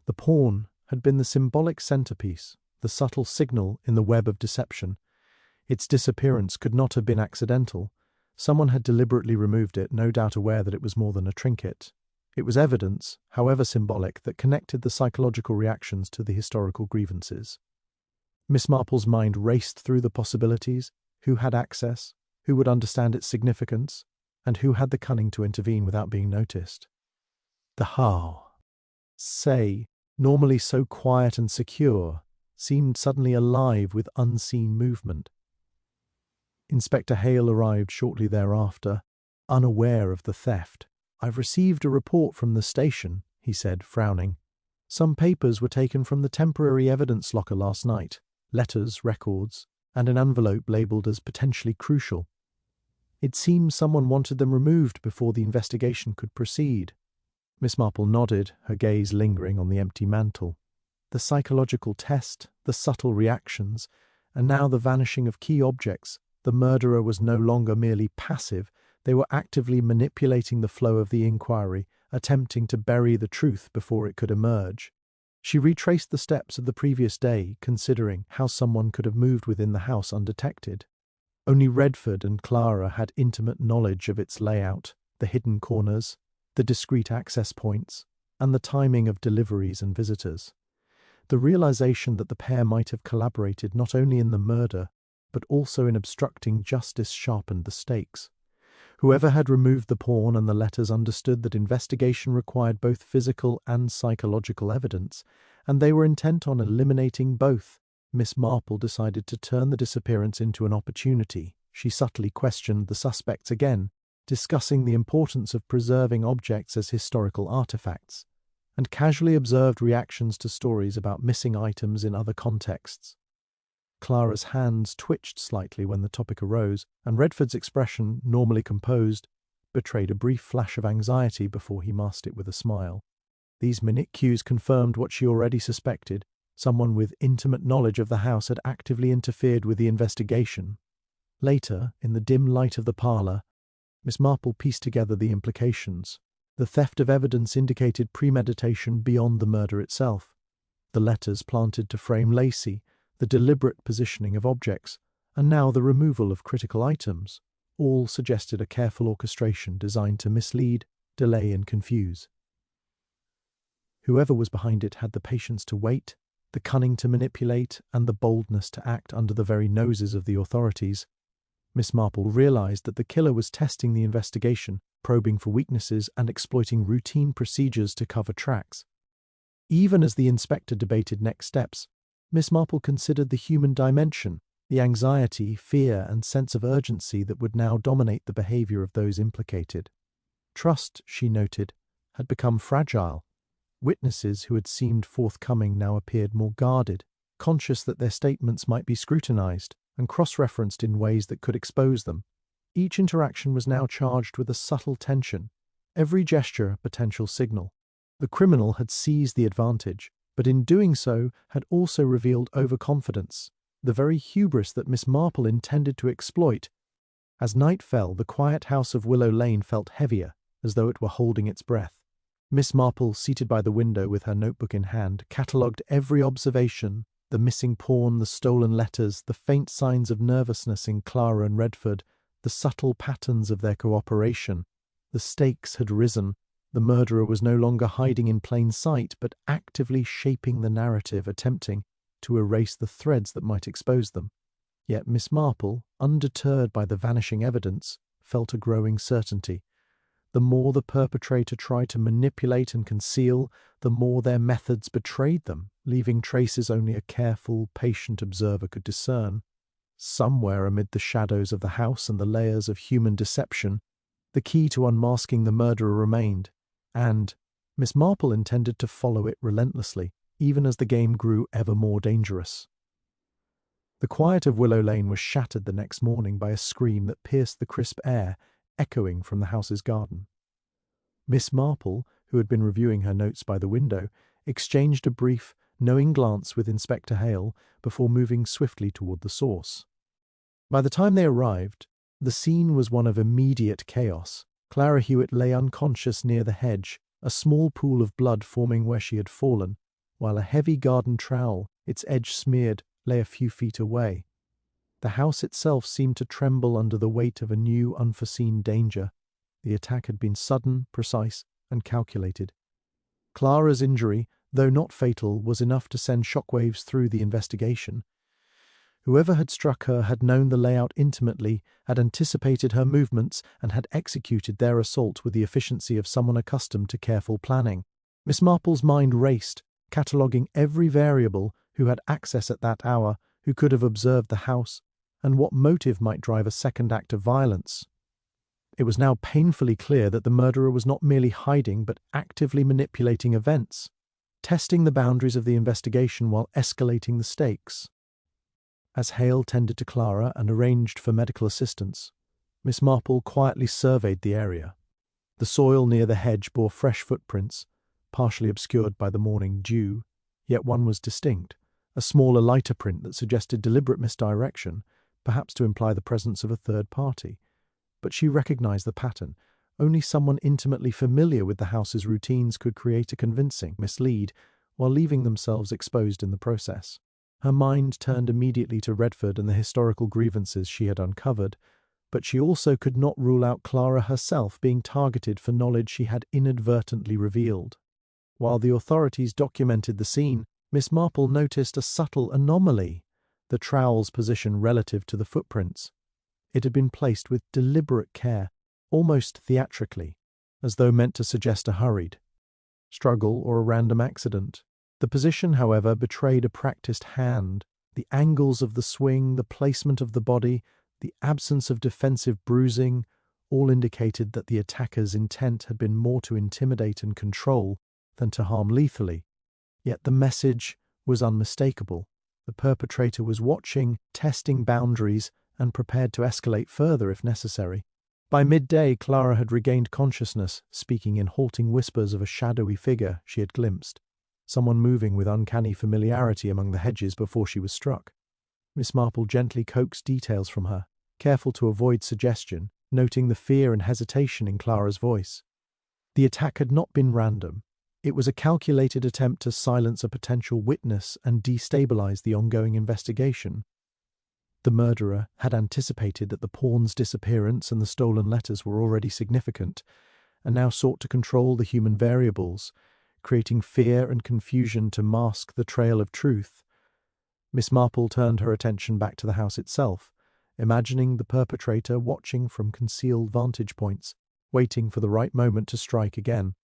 The pawn had been the symbolic centerpiece, the subtle signal in the web of deception. Its disappearance could not have been accidental. Someone had deliberately removed it, no doubt aware that it was more than a trinket. It was evidence, however symbolic, that connected the psychological reactions to the historical grievances. Miss Marple's mind raced through the possibilities: who had access, who would understand its significance, and who had the cunning to intervene without being noticed. The say, normally so quiet and secure, seemed suddenly alive with unseen movement. Inspector Hale arrived shortly thereafter, unaware of the theft. "I've received a report from the station," he said, frowning. "Some papers were taken from the temporary evidence locker last night. letters, records, and an envelope labelled as potentially crucial. It seemed someone wanted them removed before the investigation could proceed. Miss Marple nodded, her gaze lingering on the empty mantle. The psychological test, the subtle reactions, and now the vanishing of key objects. The murderer was no longer merely passive, they were actively manipulating the flow of the inquiry, attempting to bury the truth before it could emerge. She retraced the steps of the previous day, considering how someone could have moved within the house undetected. Only Redford and Clara had intimate knowledge of its layout, the hidden corners, the discreet access points, and the timing of deliveries and visitors. The realization that the pair might have collaborated not only in the murder, but also in obstructing justice sharpened the stakes. Whoever had removed the porn and the letters understood that investigation required both physical and psychological evidence, and they were intent on eliminating both. Miss Marple decided to turn the disappearance into an opportunity. She subtly questioned the suspects again, discussing the importance of preserving objects as historical artifacts, and casually observed reactions to stories about missing items in other contexts. Clara's hands twitched slightly when the topic arose, and Redford's expression, normally composed, betrayed a brief flash of anxiety before he masked it with a smile. These minute cues confirmed what she already suspected. Someone with intimate knowledge of the house had actively interfered with the investigation. Later, in the dim light of the parlour, Miss Marple pieced together the implications. The theft of evidence indicated premeditation beyond the murder itself. The letters planted to frame Lacey, the deliberate positioning of objects, and now the removal of critical items, all suggested a careful orchestration designed to mislead, delay, and confuse. Whoever was behind it had the patience to wait, the cunning to manipulate, and the boldness to act under the very noses of the authorities. Miss Marple realized that the killer was testing the investigation, probing for weaknesses and exploiting routine procedures to cover tracks. Even as the inspector debated next steps, Miss Marple considered the human dimension, the anxiety, fear, and sense of urgency that would now dominate the behavior of those implicated. Trust, she noted, had become fragile. Witnesses who had seemed forthcoming now appeared more guarded, conscious that their statements might be scrutinized and cross-referenced in ways that could expose them. Each interaction was now charged with a subtle tension, every gesture a potential signal. The criminal had seized the advantage, but in doing so had also revealed overconfidence, the very hubris that Miss Marple intended to exploit. As night fell, the quiet house of Willow Lane felt heavier, as though it were holding its breath. Miss Marple, seated by the window with her notebook in hand, catalogued every observation, the missing pawn, the stolen letters, the faint signs of nervousness in Clara and Redford, the subtle patterns of their cooperation. The stakes had risen. The murderer was no longer hiding in plain sight, but actively shaping the narrative, attempting to erase the threads that might expose them. Yet Miss Marple, undeterred by the vanishing evidence, felt a growing certainty. The more the perpetrator tried to manipulate and conceal, the more their methods betrayed them, leaving traces only a careful, patient observer could discern. Somewhere amid the shadows of the house and the layers of human deception, the key to unmasking the murderer remained, and Miss Marple intended to follow it relentlessly, even as the game grew ever more dangerous. The quiet of Willow Lane was shattered the next morning by a scream that pierced the crisp air, echoing from the house's garden. Miss Marple, who had been reviewing her notes by the window, exchanged a brief, knowing glance with Inspector Hale before moving swiftly toward the source. By the time they arrived, the scene was one of immediate chaos. Clara Hewitt lay unconscious near the hedge, a small pool of blood forming where she had fallen, while a heavy garden trowel, its edge smeared, lay a few feet away. The house itself seemed to tremble under the weight of a new, unforeseen danger. The attack had been sudden, precise, and calculated. Clara's injury, though not fatal, was enough to send shockwaves through the investigation. Whoever had struck her had known the layout intimately, had anticipated her movements, and had executed their assault with the efficiency of someone accustomed to careful planning. Miss Marple's mind raced, cataloguing every variable, who had access at that hour, who could have observed the house, and what motive might drive a second act of violence. It was now painfully clear that the murderer was not merely hiding but actively manipulating events, testing the boundaries of the investigation while escalating the stakes. As Hale tended to Clara and arranged for medical assistance, Miss Marple quietly surveyed the area. The soil near the hedge bore fresh footprints, partially obscured by the morning dew, yet one was distinct, a smaller, lighter print that suggested deliberate misdirection, perhaps to imply the presence of a third party. But she recognized the pattern. Only someone intimately familiar with the house's routines could create a convincing mislead, while leaving themselves exposed in the process. Her mind turned immediately to Redford and the historical grievances she had uncovered, but she also could not rule out Clara herself being targeted for knowledge she had inadvertently revealed. While the authorities documented the scene, Miss Marple noticed a subtle anomaly: the trowel's position relative to the footprints. It had been placed with deliberate care, almost theatrically, as though meant to suggest a hurried struggle or a random accident. The position, however, betrayed a practiced hand. The angles of the swing, the placement of the body, the absence of defensive bruising, all indicated that the attacker's intent had been more to intimidate and control than to harm lethally. Yet the message was unmistakable. The perpetrator was watching, testing boundaries, and prepared to escalate further if necessary. By midday, Clara had regained consciousness, speaking in halting whispers of a shadowy figure she had glimpsed, someone moving with uncanny familiarity among the hedges before she was struck. Miss Marple gently coaxed details from her, careful to avoid suggestion, noting the fear and hesitation in Clara's voice. The attack had not been random. It was a calculated attempt to silence a potential witness and destabilize the ongoing investigation. The murderer had anticipated that the pawn's disappearance and the stolen letters were already significant, and now sought to control the human variables, creating fear and confusion to mask the trail of truth. Miss Marple turned her attention back to the house itself, imagining the perpetrator watching from concealed vantage points, waiting for the right moment to strike again.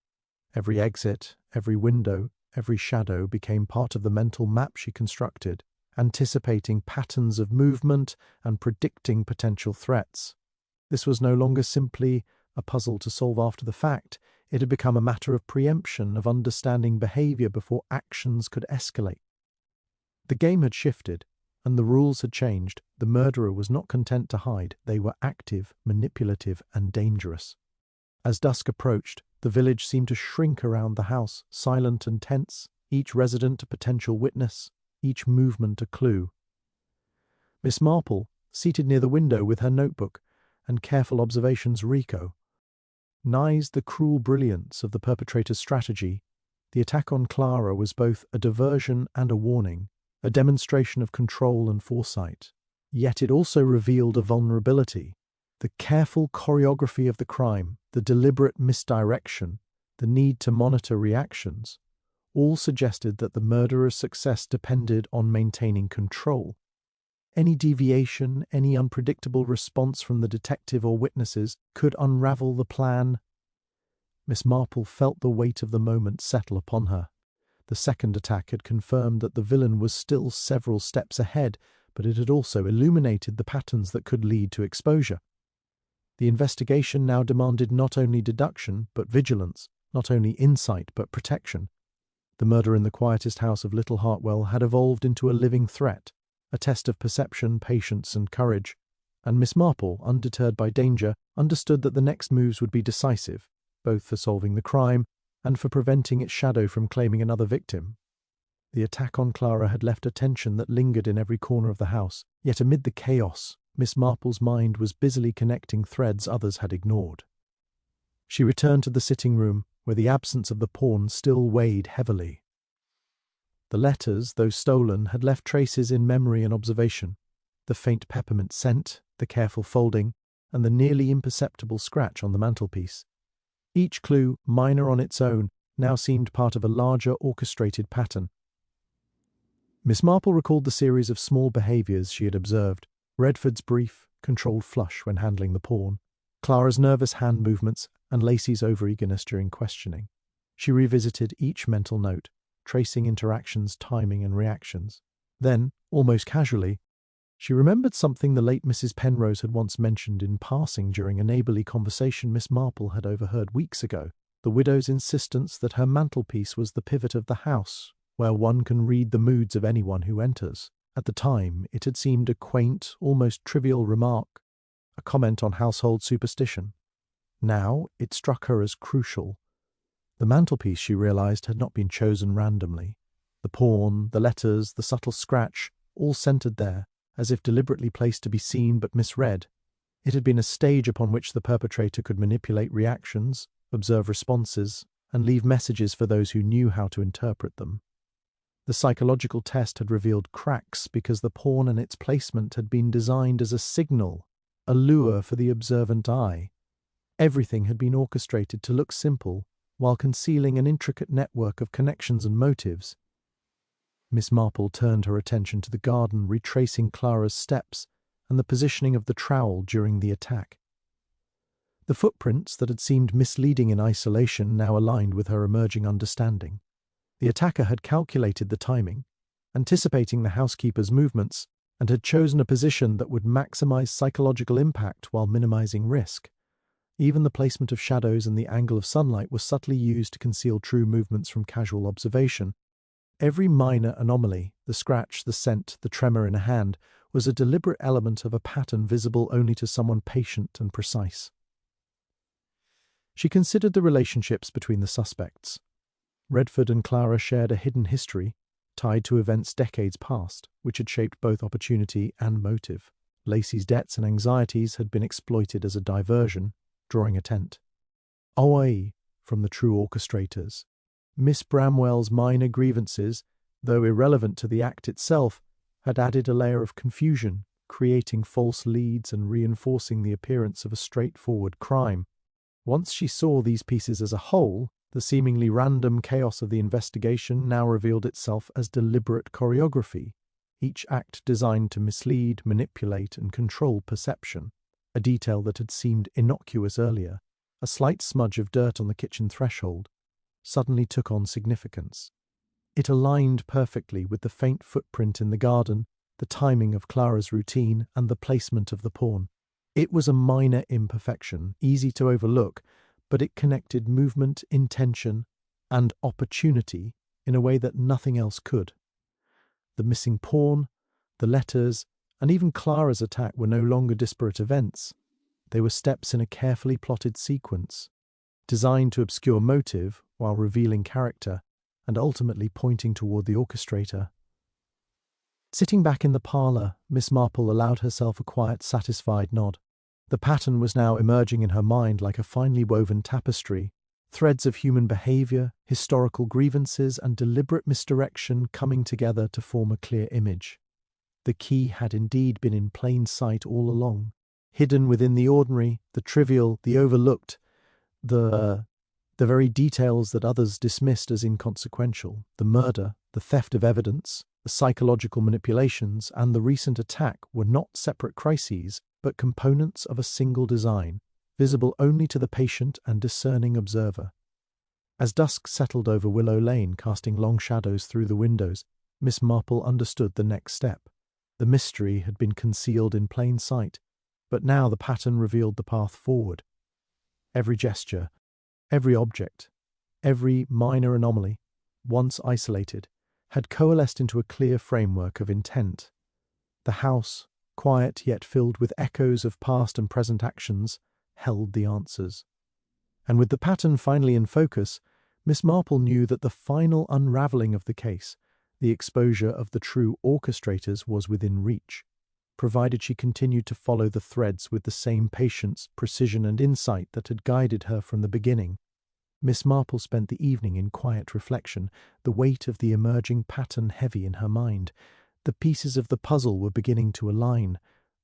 Every exit, every window, every shadow became part of the mental map she constructed, anticipating patterns of movement and predicting potential threats. This was no longer simply a puzzle to solve after the fact. It had become a matter of preemption, of understanding behavior before actions could escalate. The game had shifted, and the rules had changed. The murderer was not content to hide. They were active, manipulative, and dangerous. As dusk approached, the village seemed to shrink around the house, silent and tense, each resident a potential witness, each movement a clue. Miss Marple, seated near the window with her notebook and careful observations recognized the cruel brilliance of the perpetrator's strategy. The attack on Clara was both a diversion and a warning, a demonstration of control and foresight. Yet it also revealed a vulnerability. The careful choreography of the crime, the deliberate misdirection, the need to monitor reactions, all suggested that the murderer's success depended on maintaining control. Any deviation, any unpredictable response from the detective or witnesses could unravel the plan. Miss Marple felt the weight of the moment settle upon her. The second attack had confirmed that the villain was still several steps ahead, but it had also illuminated the patterns that could lead to exposure. The investigation now demanded not only deduction, but vigilance, not only insight, but protection. The murder in the quietest house of Little Hartwell had evolved into a living threat, a test of perception, patience, and courage, and Miss Marple, undeterred by danger, understood that the next moves would be decisive, both for solving the crime and for preventing its shadow from claiming another victim. The attack on Clara had left a tension that lingered in every corner of the house, yet amid the chaos, Miss Marple's mind was busily connecting threads others had ignored. She returned to the sitting room, where the absence of the pawn still weighed heavily. The letters, though stolen, had left traces in memory and observation: the faint peppermint scent, the careful folding, and the nearly imperceptible scratch on the mantelpiece. Each clue, minor on its own, now seemed part of a larger orchestrated pattern. Miss Marple recalled the series of small behaviours she had observed: Redford's brief, controlled flush when handling the pawn, Clara's nervous hand movements, and Lacey's over-eagerness during questioning. She revisited each mental note, tracing interactions, timing, and reactions. Then, almost casually, she remembered something the late Mrs. Penrose had once mentioned in passing during a neighbourly conversation Miss Marple had overheard weeks ago: the widow's insistence that her mantelpiece was the pivot of the house, where one can read the moods of anyone who enters. At the time, it had seemed a quaint, almost trivial remark, a comment on household superstition. Now it struck her as crucial. The mantelpiece, she realized, had not been chosen randomly. The pawn, the letters, the subtle scratch, all centered there, as if deliberately placed to be seen but misread. It had been a stage upon which the perpetrator could manipulate reactions, observe responses, and leave messages for those who knew how to interpret them. The psychological test had revealed cracks because the pawn and its placement had been designed as a signal, a lure for the observant eye. Everything had been orchestrated to look simple, while concealing an intricate network of connections and motives. Miss Marple turned her attention to the garden, retracing Clara's steps and the positioning of the trowel during the attack. The footprints that had seemed misleading in isolation now aligned with her emerging understanding. The attacker had calculated the timing, anticipating the housekeeper's movements, and had chosen a position that would maximize psychological impact while minimizing risk. Even the placement of shadows and the angle of sunlight was subtly used to conceal true movements from casual observation. Every minor anomaly, the scratch, the scent, the tremor in a hand, was a deliberate element of a pattern visible only to someone patient and precise. She considered the relationships between the suspects. Redford and Clara shared a hidden history, tied to events decades past, which had shaped both opportunity and motive. Lacey's debts and anxieties had been exploited as a diversion, drawing attent away from the true orchestrators. Miss Bramwell's minor grievances, though irrelevant to the act itself, had added a layer of confusion, creating false leads and reinforcing the appearance of a straightforward crime. Once she saw these pieces as a whole, the seemingly random chaos of the investigation now revealed itself as deliberate choreography, each act designed to mislead, manipulate, and control perception. A detail that had seemed innocuous earlier, a slight smudge of dirt on the kitchen threshold, suddenly took on significance. It aligned perfectly with the faint footprint in the garden, the timing of Clara's routine, and the placement of the pawn. It was a minor imperfection, easy to overlook, but it connected movement, intention, and opportunity in a way that nothing else could. The missing pawn, the letters, and even Clara's attack were no longer disparate events. They were steps in a carefully plotted sequence, designed to obscure motive while revealing character and ultimately pointing toward the orchestrator. Sitting back in the parlour, Miss Marple allowed herself a quiet, satisfied nod. The pattern was now emerging in her mind like a finely woven tapestry, threads of human behaviour, historical grievances, and deliberate misdirection coming together to form a clear image. The key had indeed been in plain sight all along, hidden within the ordinary, the trivial, the overlooked, the very details that others dismissed as inconsequential. The murder, the theft of evidence, the psychological manipulations, and the recent attack were not separate crises, but components of a single design, visible only to the patient and discerning observer. As dusk settled over Willow Lane, casting long shadows through the windows, Miss Marple understood the next step. The mystery had been concealed in plain sight, but now the pattern revealed the path forward. Every gesture, every object, every minor anomaly, once isolated, had coalesced into a clear framework of intent. The house, quiet yet filled with echoes of past and present actions, held the answers. And with the pattern finally in focus, Miss Marple knew that the final unravelling of the case, the exposure of the true orchestrators, was within reach, provided she continued to follow the threads with the same patience, precision, and insight that had guided her from the beginning. Miss Marple spent the evening in quiet reflection, the weight of the emerging pattern heavy in her mind. The pieces of the puzzle were beginning to align.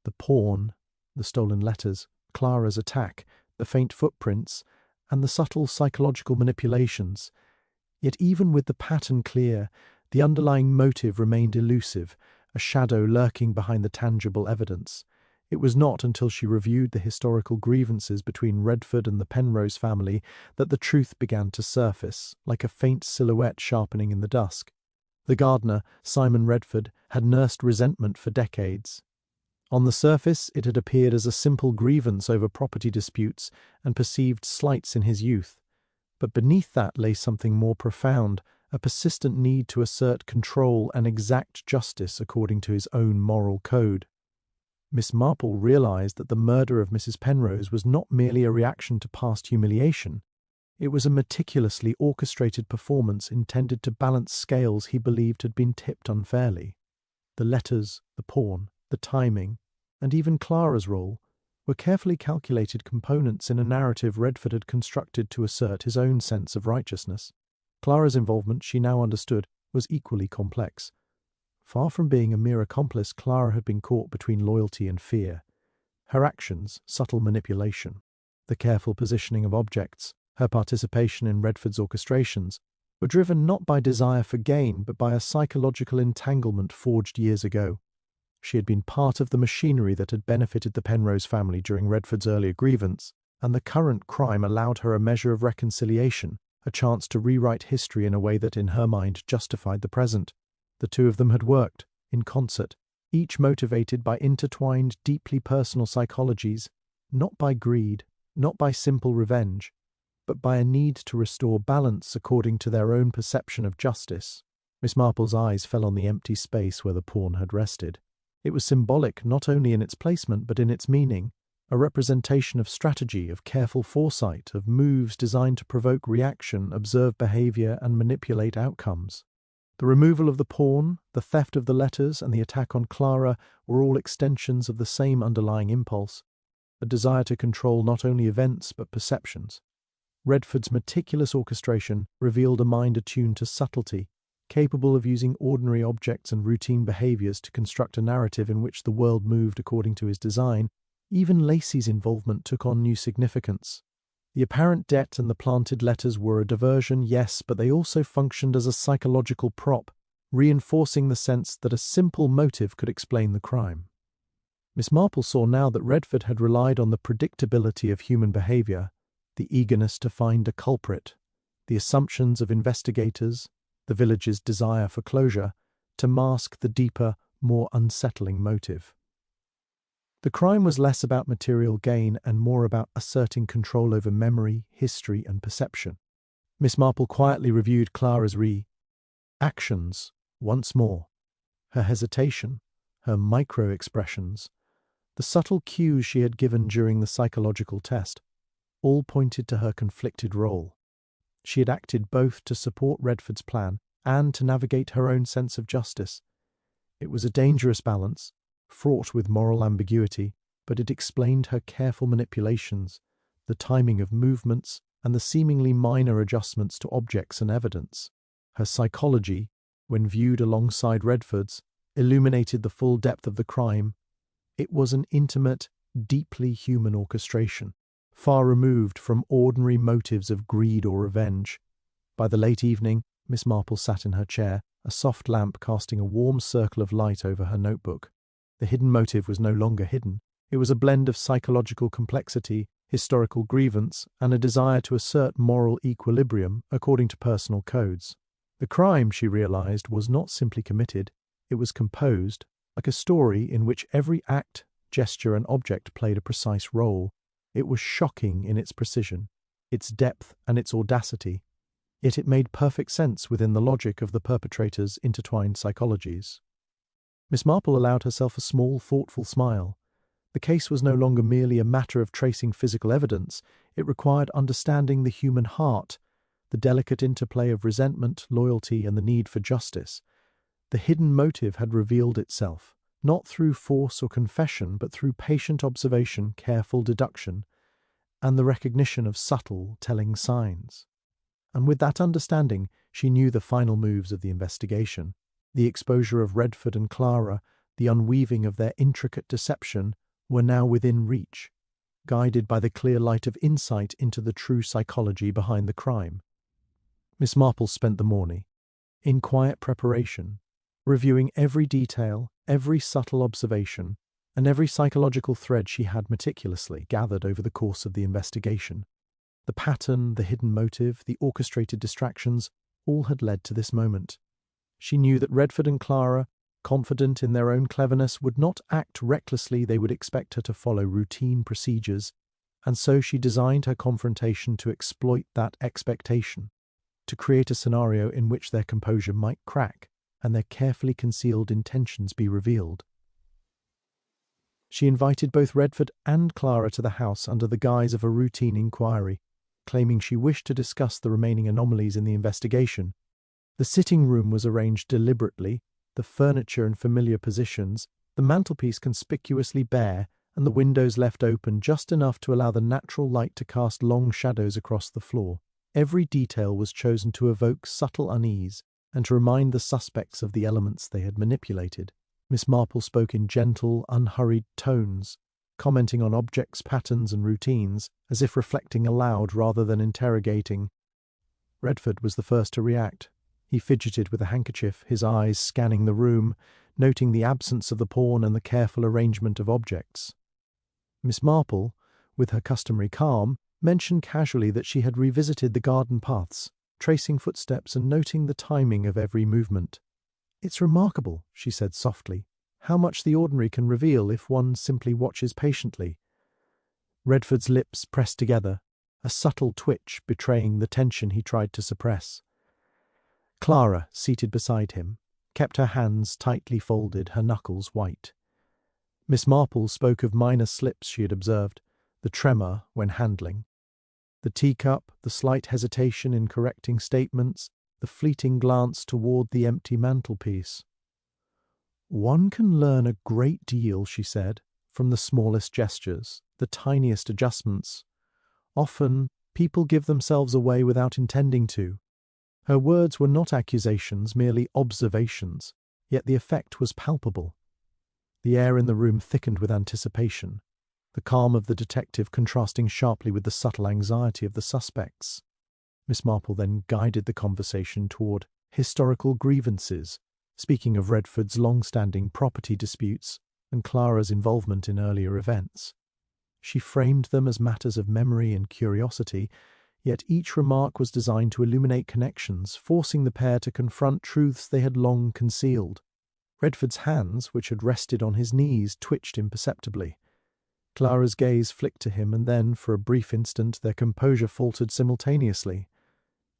The pawn, the stolen letters, Clara's attack, the faint footprints, and the subtle psychological manipulations. Yet even with the pattern clear, the underlying motive remained elusive, a shadow lurking behind the tangible evidence. It was not until she reviewed the historical grievances between Redford and the Penrose family that the truth began to surface, like a faint silhouette sharpening in the dusk. The gardener, Simon Redford, had nursed resentment for decades. On the surface, it had appeared as a simple grievance over property disputes and perceived slights in his youth. But beneath that lay something more profound, a persistent need to assert control and exact justice according to his own moral code. Miss Marple realized that the murder of Mrs. Penrose was not merely a reaction to past humiliation. It was a meticulously orchestrated performance intended to balance scales he believed had been tipped unfairly. The letters, the pawn, the timing, and even Clara's role were carefully calculated components in a narrative Redford had constructed to assert his own sense of righteousness. Clara's involvement, she now understood, was equally complex. Far from being a mere accomplice, Clara had been caught between loyalty and fear. Her actions, subtle manipulation, the careful positioning of objects, her participation in Redford's orchestrations, were driven not by desire for gain, but by a psychological entanglement forged years ago. She had been part of the machinery that had benefited the Penrose family during Redford's earlier grievance, and the current crime allowed her a measure of reconciliation, a chance to rewrite history in a way that in her mind justified the present. The two of them had worked, in concert, each motivated by intertwined, deeply personal psychologies, not by greed, not by simple revenge, but by a need to restore balance according to their own perception of justice. Miss Marple's eyes fell on the empty space where the pawn had rested. It was symbolic not only in its placement but in its meaning, a representation of strategy, of careful foresight, of moves designed to provoke reaction, observe behavior, and manipulate outcomes. The removal of the pawn, the theft of the letters, and the attack on Clara were all extensions of the same underlying impulse, a desire to control not only events but perceptions. Redford's meticulous orchestration revealed a mind attuned to subtlety, capable of using ordinary objects and routine behaviors to construct a narrative in which the world moved according to his design. Even Lacey's involvement took on new significance. The apparent debt and the planted letters were a diversion, yes, but they also functioned as a psychological prop, reinforcing the sense that a simple motive could explain the crime. Miss Marple saw now that Redford had relied on the predictability of human behavior, the eagerness to find a culprit, the assumptions of investigators, the village's desire for closure, to mask the deeper, more unsettling motive. The crime was less about material gain and more about asserting control over memory, history, and perception. Miss Marple quietly reviewed Clara's actions once more. Her hesitation, her micro-expressions, the subtle cues she had given during the psychological test, all pointed to her conflicted role. She had acted both to support Redford's plan and to navigate her own sense of justice. It was a dangerous balance, fraught with moral ambiguity, but it explained her careful manipulations, the timing of movements, and the seemingly minor adjustments to objects and evidence. Her psychology, when viewed alongside Redford's, illuminated the full depth of the crime. It was an intimate, deeply human orchestration, far removed from ordinary motives of greed or revenge. By the late evening, Miss Marple sat in her chair, a soft lamp casting a warm circle of light over her notebook. The hidden motive was no longer hidden. It was a blend of psychological complexity, historical grievance, and a desire to assert moral equilibrium according to personal codes. The crime, she realized, was not simply committed. It was composed, like a story in which every act, gesture, and object played a precise role. It was shocking in its precision, its depth, and its audacity. Yet it made perfect sense within the logic of the perpetrator's intertwined psychologies. Miss Marple allowed herself a small, thoughtful smile. The case was no longer merely a matter of tracing physical evidence. It required understanding the human heart, the delicate interplay of resentment, loyalty, and the need for justice. The hidden motive had revealed itself, not through force or confession, but through patient observation, careful deduction, and the recognition of subtle, telling signs. And with that understanding, she knew the final moves of the investigation. The exposure of Redford and Clara, the unweaving of their intricate deception, were now within reach, guided by the clear light of insight into the true psychology behind the crime. Miss Marple spent the morning, in quiet preparation, reviewing every detail, every subtle observation, and every psychological thread she had meticulously gathered over the course of the investigation. The pattern, the hidden motive, the orchestrated distractions, all had led to this moment. She knew that Redford and Clara, confident in their own cleverness, would not act recklessly. They would expect her to follow routine procedures, and so she designed her confrontation to exploit that expectation, to create a scenario in which their composure might crack and their carefully concealed intentions be revealed. She invited both Redford and Clara to the house under the guise of a routine inquiry, claiming she wished to discuss the remaining anomalies in the investigation. The sitting room was arranged deliberately, the furniture in familiar positions, the mantelpiece conspicuously bare, and the windows left open just enough to allow the natural light to cast long shadows across the floor. Every detail was chosen to evoke subtle unease and to remind the suspects of the elements they had manipulated. Miss Marple spoke in gentle, unhurried tones, commenting on objects, patterns, and routines, as if reflecting aloud rather than interrogating. Redford was the first to react. He fidgeted with a handkerchief, his eyes scanning the room, noting the absence of the pawn and the careful arrangement of objects. Miss Marple, with her customary calm, mentioned casually that she had revisited the garden paths, tracing footsteps and noting the timing of every movement. "It's remarkable," she said softly, "how much the ordinary can reveal if one simply watches patiently." Redford's lips pressed together, a subtle twitch betraying the tension he tried to suppress. Clara, seated beside him, kept her hands tightly folded, her knuckles white. Miss Marple spoke of minor slips she had observed, the tremor when handling, the teacup, the slight hesitation in correcting statements, the fleeting glance toward the empty mantelpiece. "One can learn a great deal," she said, "from the smallest gestures, the tiniest adjustments. Often, people give themselves away without intending to." Her words were not accusations, merely observations, yet the effect was palpable. The air in the room thickened with anticipation, the calm of the detective contrasting sharply with the subtle anxiety of the suspects. Miss Marple then guided the conversation toward historical grievances, speaking of Redford's long-standing property disputes and Clara's involvement in earlier events. She framed them as matters of memory and curiosity, yet each remark was designed to illuminate connections, forcing the pair to confront truths they had long concealed. Redford's hands, which had rested on his knees, twitched imperceptibly. Clara's gaze flicked to him, and then, for a brief instant, their composure faltered simultaneously.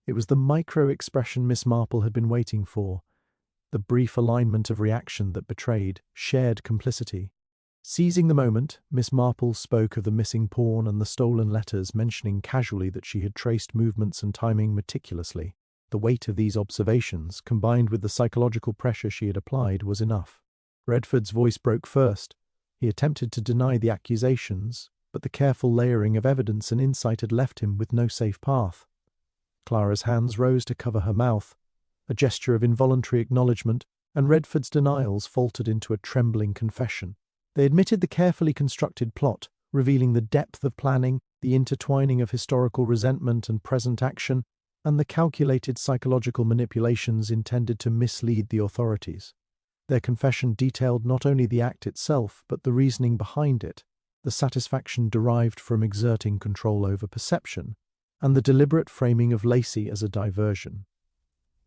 It was the micro-expression Miss Marple had been waiting for, the brief alignment of reaction that betrayed shared complicity. Seizing the moment, Miss Marple spoke of the missing pawn and the stolen letters, mentioning casually that she had traced movements and timing meticulously. The weight of these observations, combined with the psychological pressure she had applied, was enough. Redford's voice broke first. He attempted to deny the accusations, but the careful layering of evidence and insight had left him with no safe path. Clara's hands rose to cover her mouth, a gesture of involuntary acknowledgement, and Redford's denials faltered into a trembling confession. They admitted the carefully constructed plot, revealing the depth of planning, the intertwining of historical resentment and present action, and the calculated psychological manipulations intended to mislead the authorities. Their confession detailed not only the act itself, but the reasoning behind it, the satisfaction derived from exerting control over perception, and the deliberate framing of Lacey as a diversion.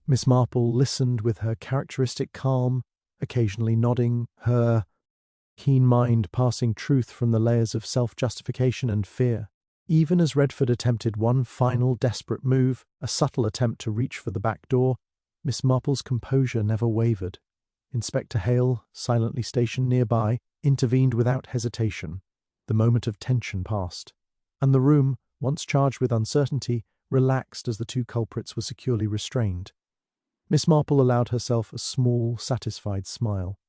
Miss Marple listened with her characteristic calm, occasionally nodding, her keen mind passing truth from the layers of self-justification and fear. Even as Redford attempted one final desperate move, a subtle attempt to reach for the back door, Miss Marple's composure never wavered. Inspector Hale, silently stationed nearby, intervened without hesitation. The moment of tension passed, and the room, once charged with uncertainty, relaxed as the two culprits were securely restrained. Miss Marple allowed herself a small, satisfied smile.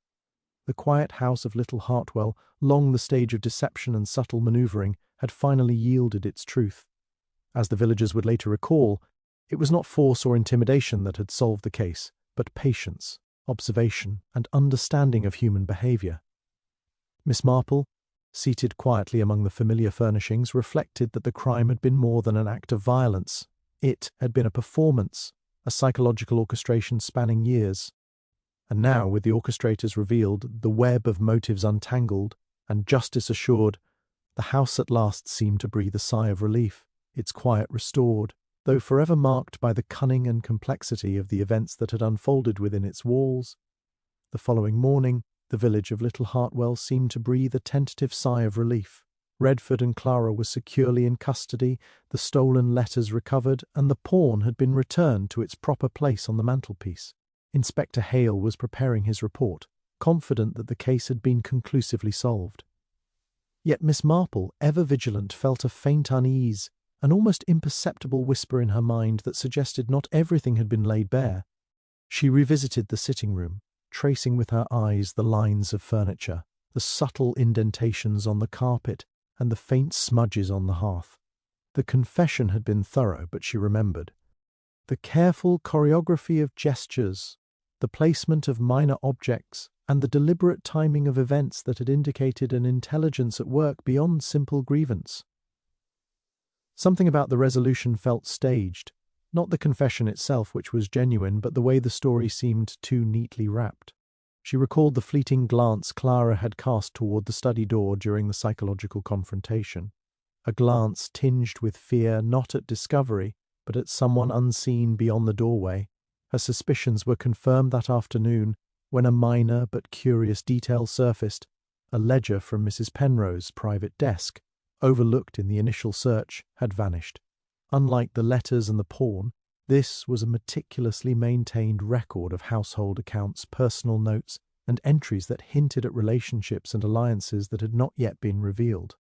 The quiet house of Little Hartwell, long the stage of deception and subtle manoeuvring, had finally yielded its truth. As the villagers would later recall, it was not force or intimidation that had solved the case, but patience, observation, and understanding of human behavior. Miss Marple, seated quietly among the familiar furnishings, reflected that the crime had been more than an act of violence. It had been a performance, a psychological orchestration spanning years. And now, with the orchestrators revealed, the web of motives untangled, and justice assured, the house at last seemed to breathe a sigh of relief, its quiet restored, though forever marked by the cunning and complexity of the events that had unfolded within its walls. The following morning, the village of Little Hartwell seemed to breathe a tentative sigh of relief. Redford and Clara were securely in custody, the stolen letters recovered, and the pawn had been returned to its proper place on the mantelpiece. Inspector Hale was preparing his report, confident that the case had been conclusively solved. Yet Miss Marple, ever vigilant, felt a faint unease, an almost imperceptible whisper in her mind that suggested not everything had been laid bare. She revisited the sitting room, tracing with her eyes the lines of furniture, the subtle indentations on the carpet, and the faint smudges on the hearth. The confession had been thorough, but she remembered. The careful choreography of gestures, the placement of minor objects, and the deliberate timing of events that had indicated an intelligence at work beyond simple grievance. Something about the resolution felt staged, not the confession itself, which was genuine, but the way the story seemed too neatly wrapped. She recalled the fleeting glance Clara had cast toward the study door during the psychological confrontation, a glance tinged with fear not at discovery, but at someone unseen beyond the doorway. Her suspicions were confirmed that afternoon when a minor but curious detail surfaced, a ledger from Mrs. Penrose's private desk, overlooked in the initial search, had vanished. Unlike the letters and the pawn, this was a meticulously maintained record of household accounts, personal notes, and entries that hinted at relationships and alliances that had not yet been revealed.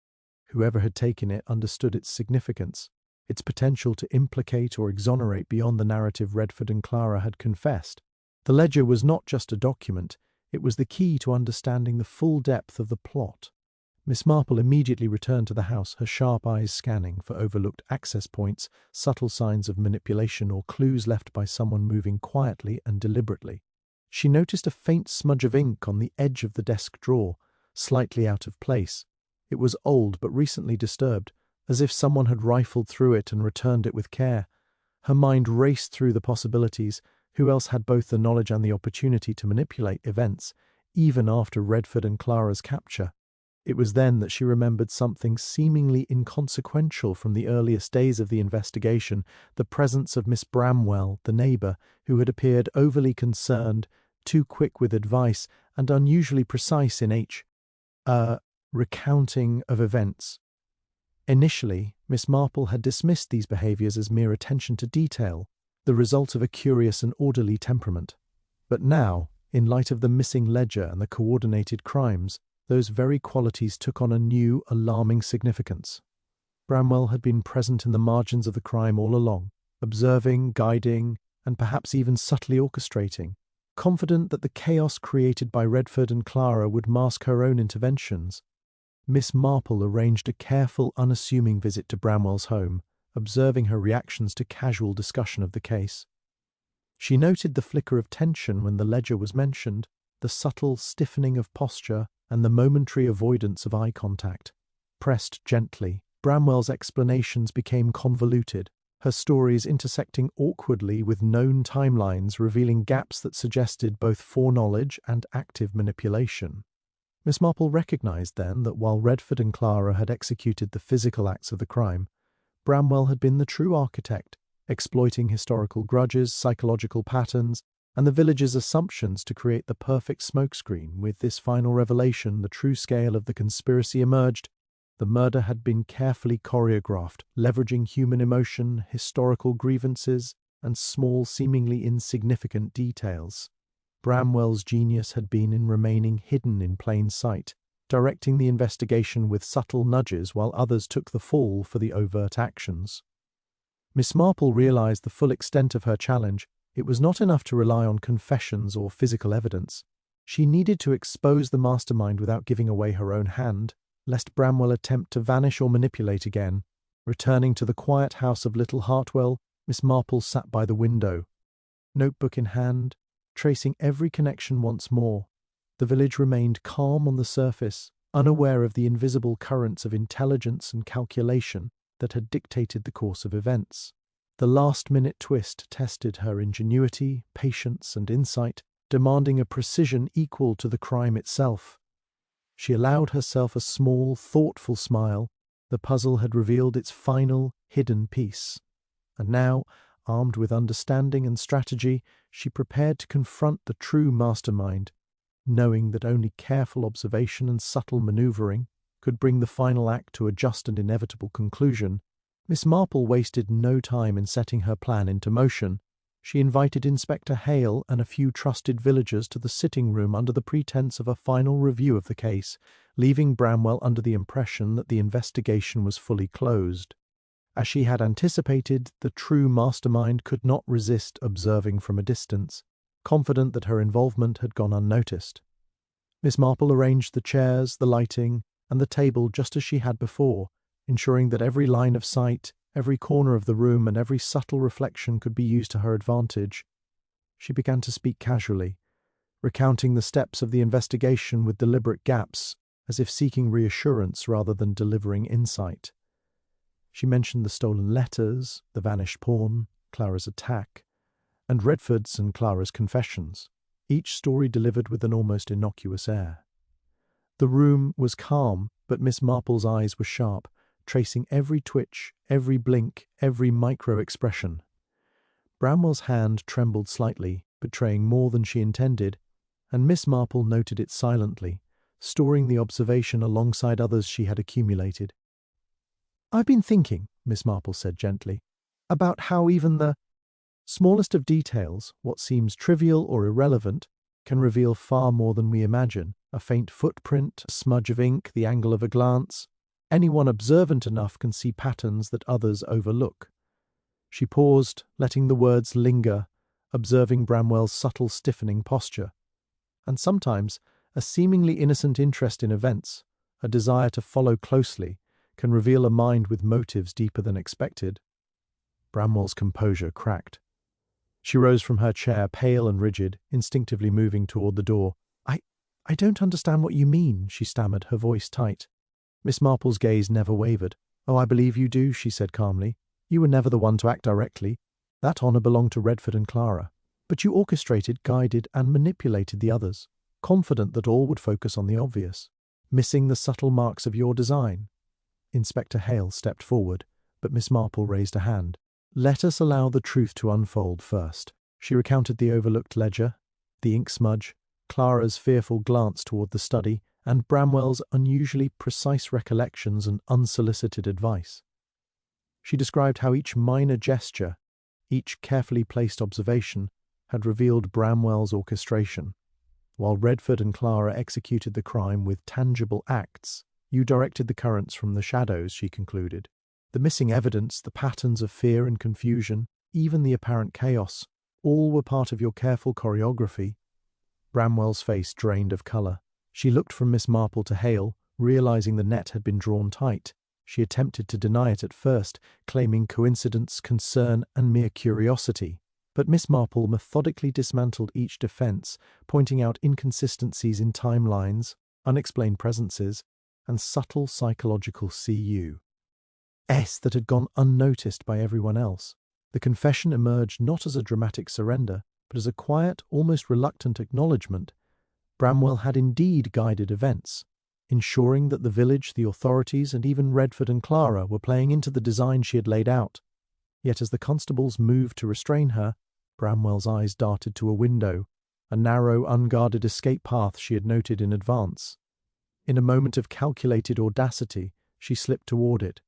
Whoever had taken it understood its significance, its potential to implicate or exonerate beyond the narrative Redford and Clara had confessed. The ledger was not just a document, it was the key to understanding the full depth of the plot. Miss Marple immediately returned to the house, her sharp eyes scanning for overlooked access points, subtle signs of manipulation, or clues left by someone moving quietly and deliberately. She noticed a faint smudge of ink on the edge of the desk drawer, slightly out of place. It was old but recently disturbed, as if someone had rifled through it and returned it with care. Her mind raced through the possibilities. Who else had both the knowledge and the opportunity to manipulate events, even after Redford and Clara's capture? It was then that she remembered something seemingly inconsequential from the earliest days of the investigation, the presence of Miss Bramwell, the neighbour, who had appeared overly concerned, too quick with advice, and unusually precise in recounting of events. Initially, Miss Marple had dismissed these behaviours as mere attention to detail, the result of a curious and orderly temperament. But now, in light of the missing ledger and the coordinated crimes, those very qualities took on a new, alarming significance. Bramwell had been present in the margins of the crime all along, observing, guiding, and perhaps even subtly orchestrating, confident that the chaos created by Redford and Clara would mask her own interventions. Miss Marple arranged a careful, unassuming visit to Bramwell's home, observing her reactions to casual discussion of the case. She noted the flicker of tension when the ledger was mentioned, the subtle stiffening of posture, and the momentary avoidance of eye contact. Pressed gently, Bramwell's explanations became convoluted, her stories intersecting awkwardly with known timelines, revealing gaps that suggested both foreknowledge and active manipulation. Miss Marple recognized then that while Redford and Clara had executed the physical acts of the crime, Bramwell had been the true architect, exploiting historical grudges, psychological patterns, and the villagers' assumptions to create the perfect smokescreen. With this final revelation, the true scale of the conspiracy emerged. The murder had been carefully choreographed, leveraging human emotion, historical grievances, and small, seemingly insignificant details. Bramwell's genius had been in remaining hidden in plain sight, directing the investigation with subtle nudges while others took the fall for the overt actions. Miss Marple realized the full extent of her challenge. It was not enough to rely on confessions or physical evidence. She needed to expose the mastermind without giving away her own hand, lest Bramwell attempt to vanish or manipulate again. Returning to the quiet house of Little Hartwell, Miss Marple sat by the window, notebook in hand, tracing every connection once more. The village remained calm on the surface, unaware of the invisible currents of intelligence and calculation that had dictated the course of events. The last-minute twist tested her ingenuity, patience, and insight, demanding a precision equal to the crime itself. She allowed herself a small, thoughtful smile. The puzzle had revealed its final, hidden piece. And now, armed with understanding and strategy, she prepared to confront the true mastermind, knowing that only careful observation and subtle maneuvering could bring the final act to a just and inevitable conclusion, Miss Marple wasted no time in setting her plan into motion. She invited Inspector Hale and a few trusted villagers to the sitting room under the pretense of a final review of the case, leaving Bramwell under the impression that the investigation was fully closed. As she had anticipated, the true mastermind could not resist observing from a distance, confident that her involvement had gone unnoticed. Miss Marple arranged the chairs, the lighting, and the table just as she had before, ensuring that every line of sight, every corner of the room, and every subtle reflection could be used to her advantage. She began to speak casually, recounting the steps of the investigation with deliberate gaps, as if seeking reassurance rather than delivering insight. She mentioned the stolen letters, the vanished pawn, Clara's attack, and Redford's and Clara's confessions, each story delivered with an almost innocuous air. The room was calm, but Miss Marple's eyes were sharp, tracing every twitch, every blink, every micro-expression. Bramwell's hand trembled slightly, betraying more than she intended, and Miss Marple noted it silently, storing the observation alongside others she had accumulated. "I've been thinking," Miss Marple said gently, "about how even the smallest of details, what seems trivial or irrelevant, can reveal far more than we imagine. A faint footprint, a smudge of ink, the angle of a glance. Anyone observant enough can see patterns that others overlook." She paused, letting the words linger, observing Bramwell's subtle stiffening posture. And sometimes a seemingly innocent interest in events, a desire to follow closely, can reveal a mind with motives deeper than expected. Bramwell's composure cracked. She rose from her chair, pale and rigid, instinctively moving toward the door. I don't understand what you mean," she stammered, her voice tight. Miss Marple's gaze never wavered. "Oh, I believe you do," she said calmly. "You were never the one to act directly. That honour belonged to Redford and Clara. But you orchestrated, guided, and manipulated the others, confident that all would focus on the obvious, missing the subtle marks of your design." Inspector Hale stepped forward, but Miss Marple raised a hand. "Let us allow the truth to unfold first." She recounted the overlooked ledger, the ink smudge, Clara's fearful glance toward the study, and Bramwell's unusually precise recollections and unsolicited advice. She described how each minor gesture, each carefully placed observation, had revealed Bramwell's orchestration. While Redford and Clara executed the crime with tangible acts, you directed the currents from the shadows, she concluded. The missing evidence, the patterns of fear and confusion, even the apparent chaos, all were part of your careful choreography. Bramwell's face drained of colour. She looked from Miss Marple to Hale, realising the net had been drawn tight. She attempted to deny it at first, claiming coincidence, concern, and mere curiosity. But Miss Marple methodically dismantled each defence, pointing out inconsistencies in timelines, unexplained presences, and subtle psychological CU's that had gone unnoticed by everyone else. The confession emerged not as a dramatic surrender, but as a quiet, almost reluctant acknowledgement. Bramwell had indeed guided events, ensuring that the village, the authorities, and even Redford and Clara were playing into the design she had laid out. Yet as the constables moved to restrain her, Bramwell's eyes darted to a window, a narrow, unguarded escape path she had noted in advance. In a moment of calculated audacity, she slipped toward it.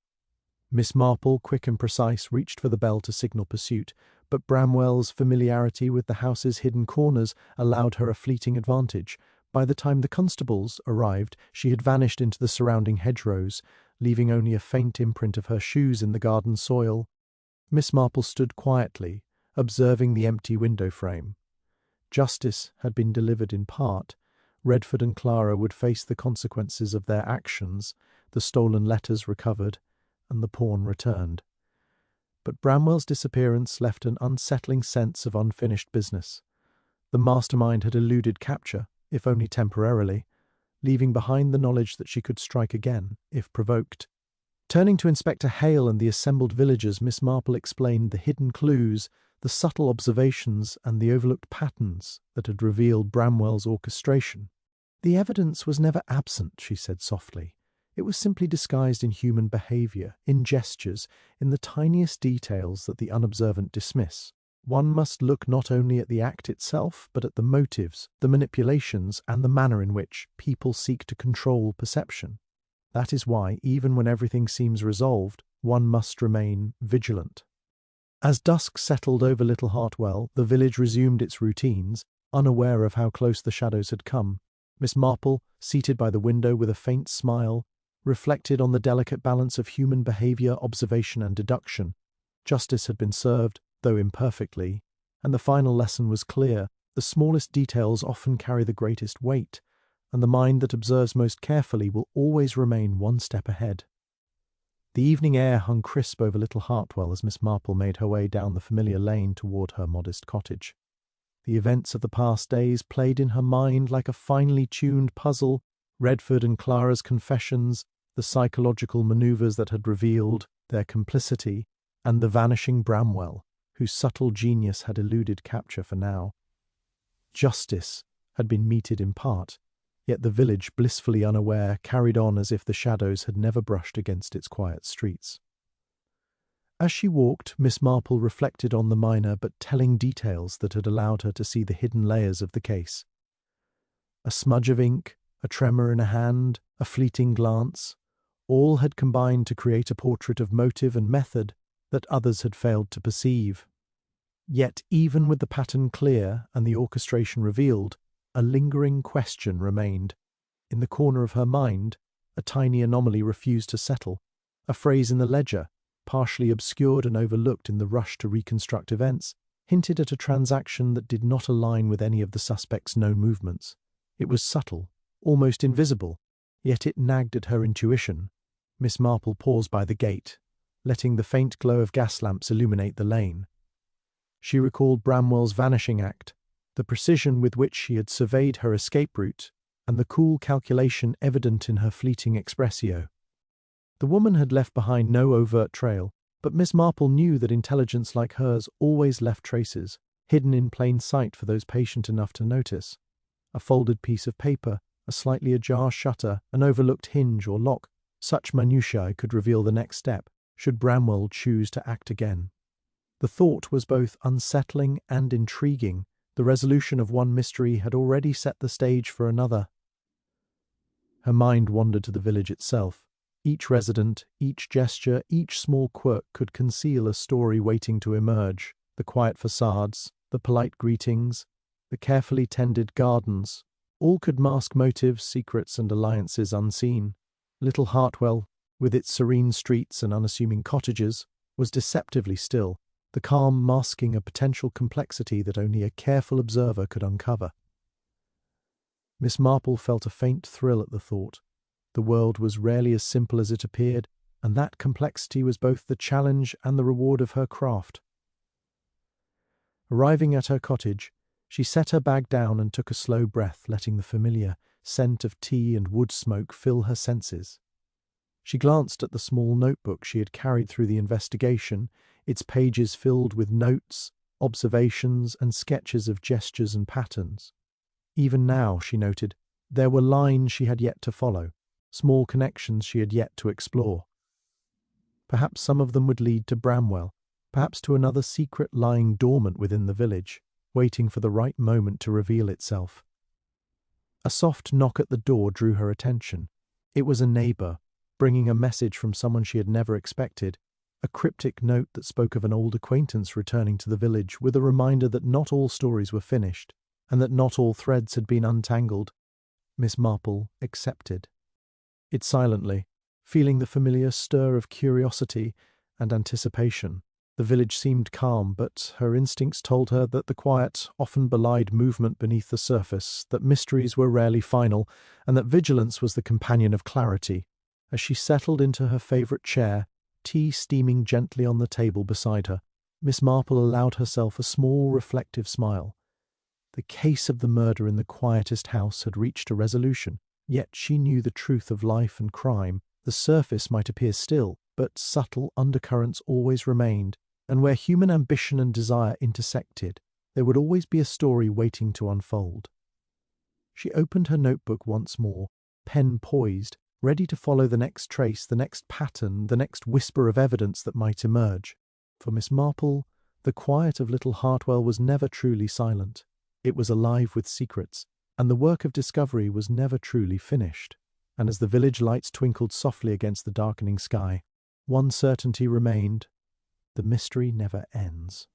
Miss Marple, quick and precise, reached for the bell to signal pursuit, but Bramwell's familiarity with the house's hidden corners allowed her a fleeting advantage. By the time the constables arrived, she had vanished into the surrounding hedgerows, leaving only a faint imprint of her shoes in the garden soil. Miss Marple stood quietly, observing the empty window frame. Justice had been delivered in part. Redford and Clara would face the consequences of their actions, the stolen letters recovered, and the pawn returned. But Bramwell's disappearance left an unsettling sense of unfinished business. The mastermind had eluded capture, if only temporarily, leaving behind the knowledge that she could strike again, if provoked. Turning to Inspector Hale and the assembled villagers, Miss Marple explained the hidden clues, the subtle observations, and the overlooked patterns that had revealed Bramwell's orchestration. "The evidence was never absent," she said softly. "It was simply disguised in human behaviour, in gestures, in the tiniest details that the unobservant dismiss. One must look not only at the act itself, but at the motives, the manipulations, and the manner in which people seek to control perception. That is why, even when everything seems resolved, one must remain vigilant. As dusk settled over Little Hartwell, the village resumed its routines, unaware of how close the shadows had come. Miss Marple, seated by the window with a faint smile, reflected on the delicate balance of human behaviour, observation and deduction. Justice had been served, though imperfectly, and the final lesson was clear. The smallest details often carry the greatest weight, and the mind that observes most carefully will always remain one step ahead. The evening air hung crisp over Little Hartwell as Miss Marple made her way down the familiar lane toward her modest cottage. The events of the past days played in her mind like a finely tuned puzzle. Redford and Clara's confessions, the psychological manoeuvres that had revealed their complicity, and the vanishing Bramwell, whose subtle genius had eluded capture for now. Justice had been meted in part, yet the village, blissfully unaware, carried on as if the shadows had never brushed against its quiet streets. As she walked, Miss Marple reflected on the minor but telling details that had allowed her to see the hidden layers of the case. A smudge of ink, a tremor in a hand, a fleeting glance, all had combined to create a portrait of motive and method that others had failed to perceive. Yet, even with the pattern clear and the orchestration revealed, a lingering question remained. In the corner of her mind, a tiny anomaly refused to settle. A phrase in the ledger, partially obscured and overlooked in the rush to reconstruct events, hinted at a transaction that did not align with any of the suspect's known movements. It was subtle, almost invisible, yet it nagged at her intuition. Miss Marple paused by the gate, letting the faint glow of gas lamps illuminate the lane. She recalled Bramwell's vanishing act, the precision with which she had surveyed her escape route, and the cool calculation evident in her fleeting expressio. The woman had left behind no overt trail, but Miss Marple knew that intelligence like hers always left traces, hidden in plain sight for those patient enough to notice. A folded piece of paper, a slightly ajar shutter, an overlooked hinge or lock, such minutiae could reveal the next step, should Bramwell choose to act again. The thought was both unsettling and intriguing. The resolution of one mystery had already set the stage for another. Her mind wandered to the village itself. Each resident, each gesture, each small quirk could conceal a story waiting to emerge. The quiet facades, the polite greetings, the carefully tended gardens, all could mask motives, secrets, and alliances unseen. Little Hartwell, with its serene streets and unassuming cottages, was deceptively still, the calm masking a potential complexity that only a careful observer could uncover. Miss Marple felt a faint thrill at the thought. The world was rarely as simple as it appeared, and that complexity was both the challenge and the reward of her craft. Arriving at her cottage, she set her bag down and took a slow breath, letting the familiar scent of tea and wood smoke fill her senses. She glanced at the small notebook she had carried through the investigation, its pages filled with notes, observations, and sketches of gestures and patterns. Even now, she noted, there were lines she had yet to follow, small connections she had yet to explore. Perhaps some of them would lead to Bramwell, perhaps to another secret lying dormant within the village, waiting for the right moment to reveal itself. A soft knock at the door drew her attention. It was a neighbour, bringing a message from someone she had never expected, a cryptic note that spoke of an old acquaintance returning to the village with a reminder that not all stories were finished, and that not all threads had been untangled. Miss Marple accepted it silently, feeling the familiar stir of curiosity and anticipation. The village seemed calm, but her instincts told her that the quiet often belied movement beneath the surface, that mysteries were rarely final, and that vigilance was the companion of clarity. As she settled into her favourite chair, tea steaming gently on the table beside her, Miss Marple allowed herself a small reflective smile. The case of the murder in the Quietest house had reached a resolution, yet she knew the truth of life and crime. The surface might appear still, but subtle undercurrents always remained, and where human ambition and desire intersected, there would always be a story waiting to unfold. She opened her notebook once more, pen poised, ready to follow the next trace, the next pattern, the next whisper of evidence that might emerge. For Miss Marple, the quiet of Little Hartwell was never truly silent. It was alive with secrets, and the work of discovery was never truly finished. and as the village lights twinkled softly against the darkening sky, one certainty remained: the mystery never ends.